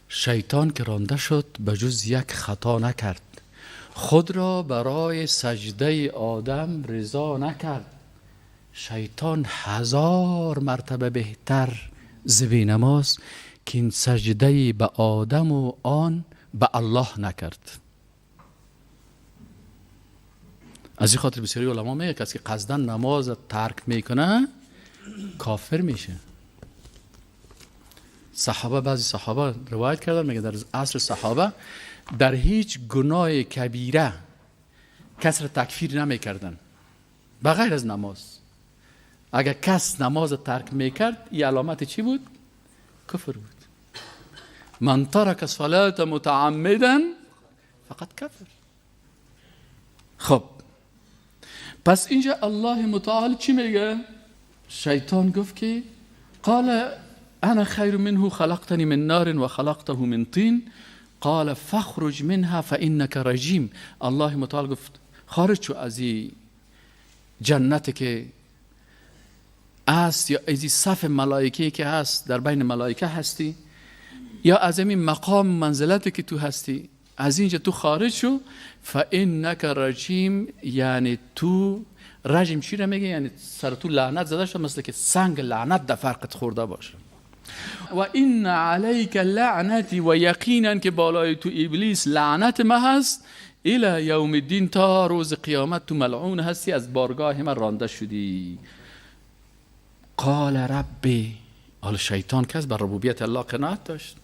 Speaker 3: شیطان که رانده شد به جز یک خطا نکرد، خود را برای سجده آدم رضا نکرد. شیطان 1000 مرتبه بهتر زبی نماز که این سجده به آدم و آن به الله نکرد. از این خاطر بسیاری علما میگه کسی که قصداً نماز ترک میکنه کافر میشه. صحابه، بعضی صحابه روایت کردن میگه در عصر صحابه در هیچ گناه کبیره کس را تکفیر نمیکردن به غیر از نماز. اگر کس نماز ترک میکرد این علامت چی بود؟ کفر بود. من ترک الصلاة متعمدا فقط کفر. خب پس اینجا الله متعال چی میگه؟ شیطان گفت که قال انا خیر منه خلقتنی من نار و خلقته من طین قال فاخرج منها فانك رجیم. الله متعال گفت خارج شو از این جنت که است، یا از این صف ملائکه که هست، در بین ملائکه هستی، یا از این مقام منزلتی که تو هستی، از اینجا تو خارج شو. فانک رجیم، یعنی تو رجم چی را میگه؟ یعنی سر تو لعنت زده شد، مثل که سنگ لعنت در فرقت خورده باشه. و این علیک لعنتی، و یقینا که بالای تو ابلیس لعنت ما هست، الی یوم الدین، تا روز قیامت تو ملعون هستی، از بارگاه من رانده شدی. قال ربی، حالا شیطان کس بر ربوبیت الله قناعت داشت،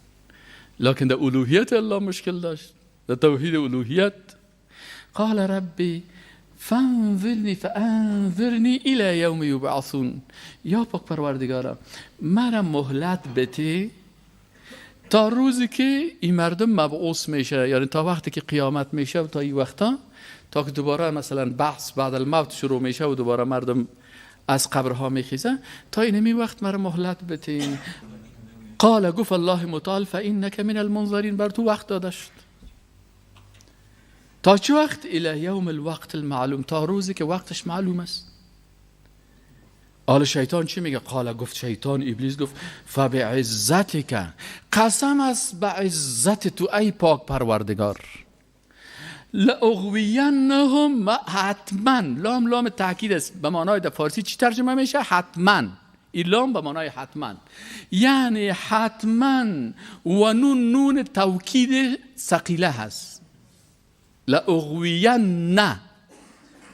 Speaker 3: لکن در الوهیت الله مشکل داشت، در توحید الوهیت. قال ربی فانظرنی الی یوم یبعثون. یا پاک پروردگارم مرا مهلت بده تا روزی که این مردم مبعوث میشه، یعنی تا وقتی که قیامت میشه و تا این وقتا، تا که دوباره مثلا بحث بعد الموت شروع میشه و دوباره مردم از قبرها میخیزن، تا اینمی وقت مرا مهلت بده. قال گفت الله متعال فانک من المنظرین، بر تو وقت داده شد. تا چه وقت؟ الی یوم الوقت المعلوم، تا روزی که وقتش معلوم است. حالا شیطان چی میگه؟ قال گفت شیطان، ابلیس گفت فبعزتک، قسم است به عزت تو ای پاک پروردگار، لاغوینهم، حتما، لام تاکید است، به معنای در فارسی چی ترجمه میشه؟ حتما. این لام به معنای حتما، یعنی حتما، و نون توکید ثقیله هست. لاغوین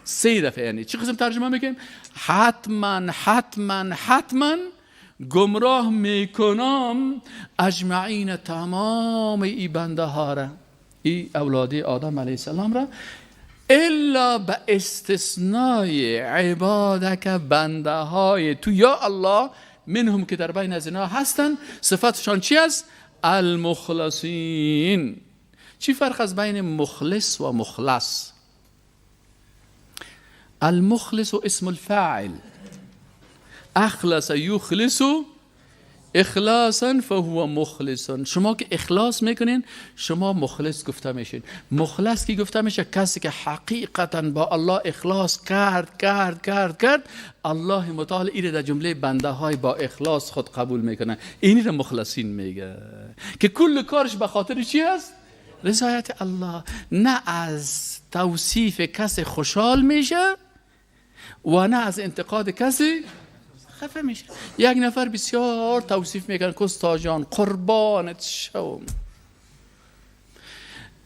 Speaker 3: 3 دفعه، یعنی چی قسم ترجمه میکنیم؟ حتما حتما حتما گمراه میکنم اجمعین، تمام ای بنده ها را، ای اولاد آدم علیه السلام را، الا به استثنای عبادک، بنده های تو یا الله، منهم که در بین از اینا هستن. صفتشان چی است؟ المخلصین. چی فرق از بین مخلص و مخلص؟ المخلص اسم الفاعل، اخلص یخلص اخلاصا فهو مخلص. شما که اخلاص میکنین شما مخلص گفته میشین. مخلص کی گفته میشه؟ کسی که حقیقتا با الله اخلاص کرد. الله متعال این در جمله بنده های با اخلاص خود قبول میکنه. اینی را مخلصین میگه که کل کارش به خاطر چی است؟ رضایت الله. نه از توصیف کسی خوشحال میشه و نه از انتقاد کسی خفه میشه. یک نفر بسیار توصیف میکنه که استاد جان قربانت شوم،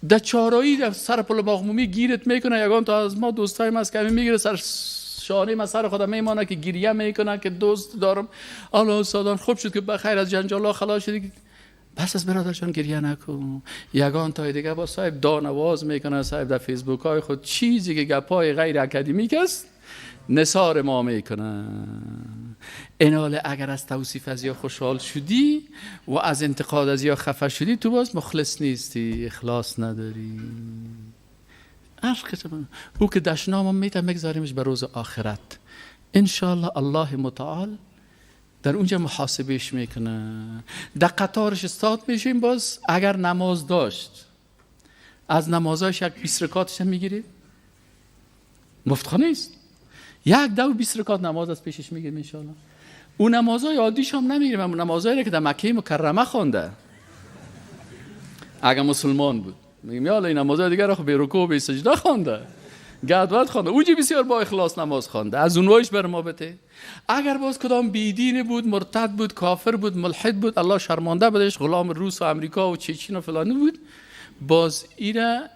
Speaker 3: در چارایی در سر پل باغمومی گیرت میکنه. یگان تا از ما دوستایم هست که میگیره سر شانه من سر خودم میمانه که گریه میکنه که دوست دارم. الله استادان خوب شد که بخیر از جنجالا خلاص شدی. بس از برادر جان گریه نکن. یگان تا دیگه با صاحب دانواز میکنه، صاحب در فیسبوک های خود چیزی که گپای غیر اکادمیک است نثار ما میکنه. این حال اگر از توصیف از یا خوشحال شدی و از انتقاد از یا خفه شدی، تو باز مخلص نیستی، اخلاص نداری. او که دشنام میتم مگذاریمش به روز آخرت، انشاءالله الله متعال در اونجا محاسبهش میکنه. در قطارش استاد میشیم. باز اگر نماز داشت، از نمازهاش یک 20 رکاتش هم میگیرید، مفتخانه نیست. یک 20 رکات نماز از پیشش میگیریم انشاءالله. اون نمازهای عادیش هم نمیگیریم، اون نمازهایی که در مکه مکرمه خونده اگر مسلمان بود، میگیم یا الله این نمازهای دیگر خب به رکوع به سجده خونده، گدوت خونده، اوجی بسیار با اخلاص نماز خونده، از اونوایش بر ما بده. اگر باز کدام بیدین بود، مرتد بود، کافر بود، ملحد بود، الله شرمانده بدش، غلام روس و امریکا و چچین و فلانی بود، باز ایره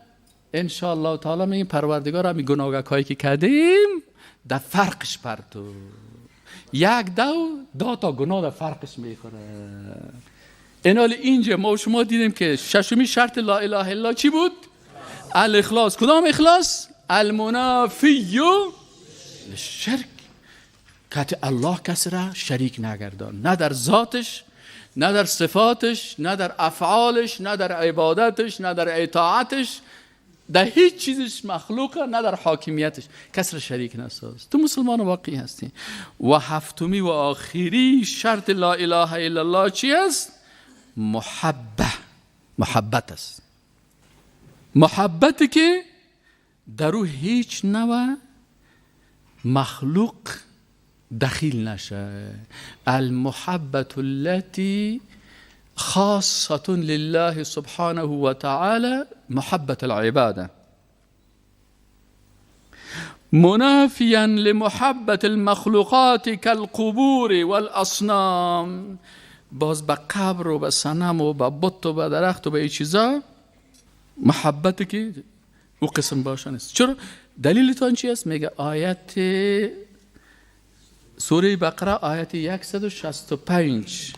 Speaker 3: انشاءالله تعالی میگیم پروردگار همین گناهکاری که کردیم در فرقش پرتو، یک دو تا گناه در فرقش میخوره. اینال اینجا ما و شما دیدیم که ششمی شرط لا اله الا الله چی بود؟ الاخلاص. کدام اخلاص؟ المنافی للشرک، که الله کسی را شریک نگردان، نه در ذاتش، نه در صفاتش، نه در افعالش، نه در عبادتش، نه در اطاعتش، در هیچ چیزش مخلوقه، نه در حاکمیتش، کسی را شریک نساز. تو مسلمان واقعی هستی. و هفتمی و آخری شرط لا اله الا الله چی است؟ محبت است. محبتی که در او هیچ نوع مخلوق دخیل نشه. المحبت التي خاصة لله سبحانه وتعالى محبت العبادة، منافيا لمحبت المخلوقات كالقبور والأصنام. باز به قبر و به صنم و به بت و به درخت و به این چیزا محبت که او قسم باشه نیست. چرا؟ دلیلتان چی است؟ میگه آیت سوره بقره آیت 165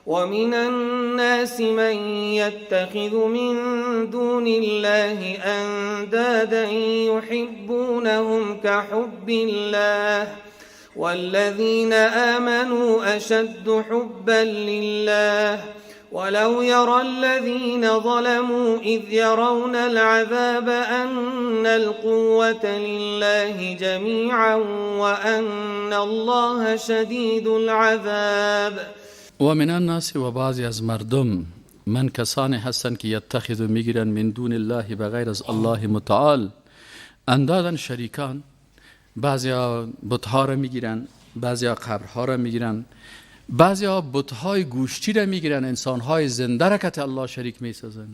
Speaker 2: ومن الناس من يتخذ من دون الله أندادا يحبونهم كحب الله والذين آمنوا أشد حبا لله ولو يرى الذين ظلموا إذ يرون العذاب أن القوة لله جميعا وأن الله شديد العذاب.
Speaker 3: و من الناس و بعضی از مردم من کسانی هستند که یتخذ میگیرن من دون الله بغیر از الله متعال اندادن شریکان. بعضی ها بتها را میگیرن، بعضی ها قبرها را میگیرن، بعضی ها بتهای گوشتی را میگیرن، انسانهای زنده را که الله شریک میسازن.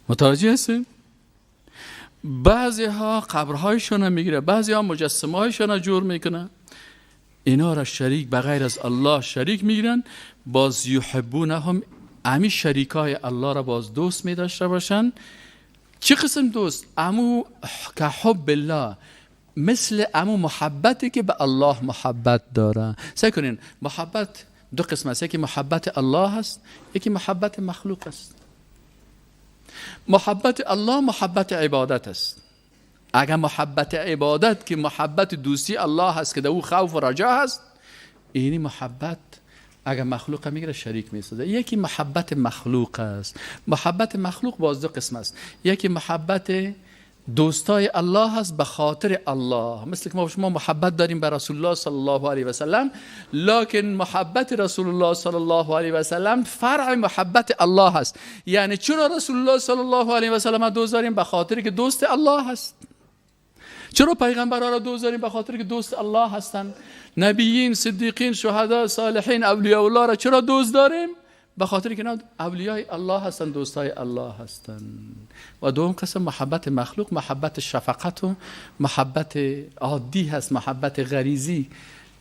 Speaker 3: متوجه هستیم؟ بعضی ها قبرهایشون را میگیرن، بعضی ها مجسمه هایشون را جور میکنن، اینا را شریک بغیر از الله شریک میگیرن. باز یحبونهم، امی شریکای الله را باز دوست میداشته باشن. چه قسم دوست؟ امو که حب الله، مثل امو محبتی که به الله محبت داره. سعی کنین محبت دو قسم است، یکی محبت الله هست، یکی محبت مخلوق است. محبت الله محبت عبادت است. اگر محبت عبادت که محبت دوستی الله هست که در او خوف و رجا هست، اینی محبت اگر مخلوق میگیره شریک میسازه. یکی محبت مخلوق است. محبت مخلوق باز دو قسم است، یکی محبت دوستای الله هست به خاطر الله، مثل که ما شما محبت داریم به رسول الله صلی الله علیه و سلم، لکن محبت رسول الله صلی الله علیه و سلم فرع محبت الله هست. یعنی چرا رسول الله صلی الله علیه و سلم دوست داریم؟ به خاطر که دوست الله هست. چرا پیغمبرها را دوست داریم؟ به خاطر که دوست الله هستند. نبیین، صدیقین، شهدا، صالحین، اولیاء الله را چرا دوست داریم؟ به خاطر که اولیای الله هستند، دوستای الله هستند. و دوم قسم محبت مخلوق، محبت شفقت و محبت عادی هست، محبت غریزی،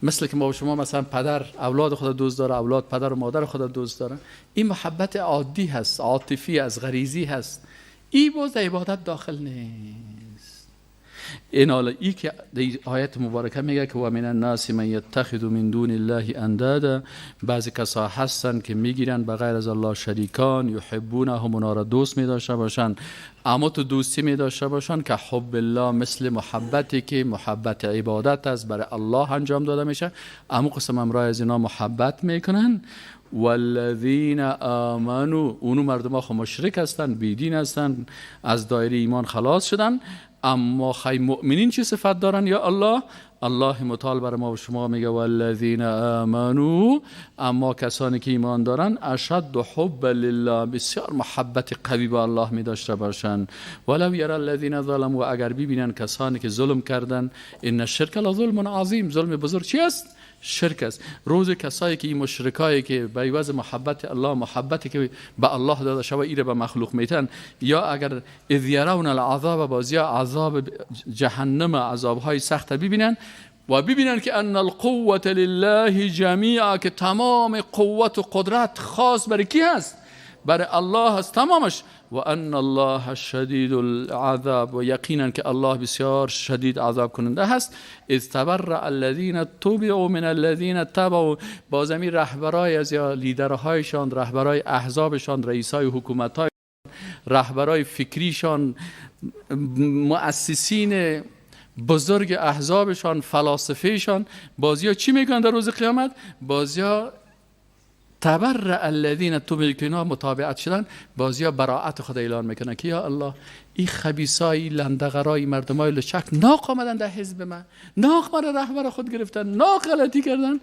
Speaker 3: مثل که ما و شما مثلا پدر اولاد خود دوست داره، اولاد پدر و مادر خود دوست داره. این محبت عادی هست، عاطفی از غریزی هست. این باز عبادت داخل نیست. این حالا ای که در آیت مبارکه میگه که و من الناس من یتخذ من دون الله اندادا، بعضی کسا هستن که میگیرن به غیر از الله شریکان، یحبونهم، اونا را دوست میداشته باشن، اما تو دوستی میداشته باشن که حب الله، مثل محبتی که محبت عبادت است برای الله انجام داده میشه، اما قسم امرای از اینا محبت میکنن. والذین آمنوا، اونو مردم ها مشرک هستن، بیدین هستن، از دایره ایمان خلاص شدن، اما خی مؤمنین چه صفت دارن یا الله؟ الله متعال برای ما و شما میگه والذین آمنوا، اما کسانی که ایمان دارن اشد حب لله، بسیار محبت قوی به الله می داشته باشن. ولو یرى الذین ظلموا، اگر ببینن کسانی که ظلم کردن، ان الشرک لظلم عظیم، ظلم بزرگ چی است؟ شرک است. روز کسایی که این مشرکایی که به عوض محبت الله، محبتی که به الله داده شده ایره به مخلوق میتن، یا اگر اذ یرون العذاب، بازیا عذاب جهنم، عذابهای سخت ببینن و ببینن که ان القوة لله جمیعا، که تمام قوت و قدرت خاص برای کی هست؟ برای الله هست تمامش. و ان الله شدید العذاب، و یقینا که الله بسیار شدید عذاب کننده هست. اذ تبرأ الذین تبعوا من الذین تبعوا، با زمین رهبرای از یا لیدرهایشان، رهبرای احزابشان، رئیسای حکومت‌های، رهبرای فکریشان، مؤسسین بزرگ احزابشان، فلاسفهشان، بازیا چی میکنن در روز قیامت؟ بازیا تبرأ الذین تبعوا، که اینا متابعت شدن، بازیا براءت خود اعلان میکنن که یا الله این خبیثای لندغرای مردمای لچک ناق آمدن در حزب من، ناق مرا رهبر خود گرفتن، ناق غلطی کردن.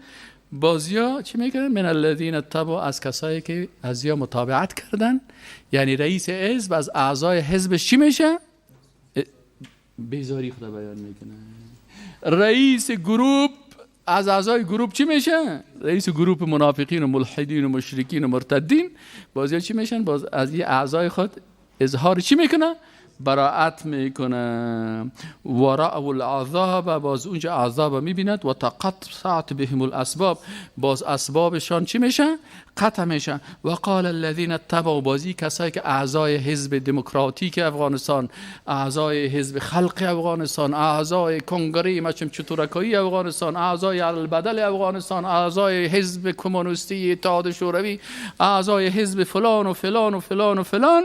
Speaker 3: بازیا چی میکنن؟ من الذین تبعوا، از کسایی که از یا متابعت کردن. یعنی رئیس حزب از اعضای حزبش چی میشه؟ بیزاری خدا بیان میکنه. رئیس گروپ از اعضای گروپ چی میشه؟ رئیس گروپ منافقین و ملحدین و مشرکین و مرتدین، بازی چی میشن؟ باز از این اعضای خود اظهار چی میکنه؟ براءت میکنه. ورأوا العذاب، باز اونجا عذاب میبیند. و تقطعت بهم الاسباب، باز اسبابشان چی میشه؟ قطع میشه. و قال الذین اتبعوا، بازی کسایی که اعضای حزب دموکراتیک افغانستان، اعضای حزب خلق افغانستان، اعضای کنگره مچم چطورکایی افغانستان، اعضای البدل افغانستان، اعضای حزب کمونیستی اتحاد شوروی، اعضای حزب فلان و فلان و فلان و فلان،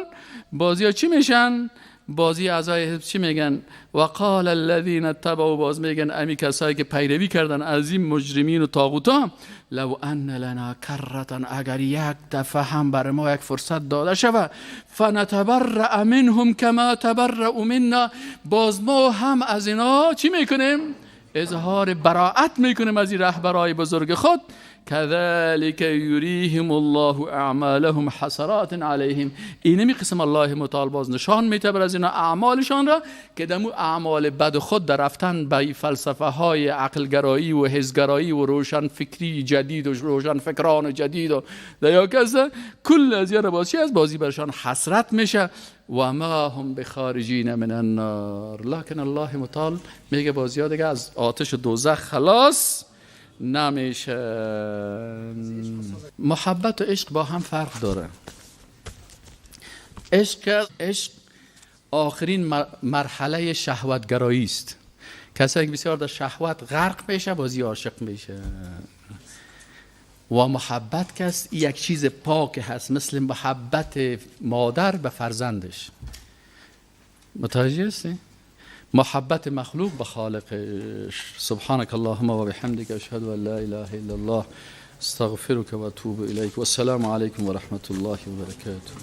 Speaker 3: بازی ها چی میشن؟ بازی اعضای حزب چی میگن؟ و قال الذین اتبعوا، باز میگن امی کسایی که پیروی کردن از این مجرمین و طاغوتا، لو ان لنا کرتا، اگر یک دفعه هم بر ما یک فرصت داده شود، فنتبرأ منهم کما تبرأوا منا، باز ما هم از اینا چی میکنیم؟ اظهار براءت میکنیم از این رهبرای بزرگ خود. كذلك يريهم الله اعمالهم حسرات عليهم، اینمی قسم الله متعال باز نشان میده بر از اینا اعمالشان را که دمو اعمال بد خود در رفتن به فلسفه های عقلگرایی و حزبگرایی و روشن فکری جدید و روشن فکران جدید و دیا کسا، کل از یه بازی از بازی برشان حسرت میشه. و ما هم بخارجین من النار، لکن الله متعال میگه بازی دیگه از آتش دوزخ خلاص نمیشه. محبت و عشق با هم فرق داره. عشق آخرین مرحله شهوتگرایی است. کسی که بسیار در شهوت غرق میشه بازی عاشق میشه. و محبت کس یک چیز پاک هست، مثل محبت مادر به فرزندش. متوجه هستی؟ محبت مخلوق به خالقش. سبحانك اللهم و بحمدك اشهد ان لا اله الا الله استغفرك و اتوب الیک. و السلام علیکم و رحمت الله و برکاته.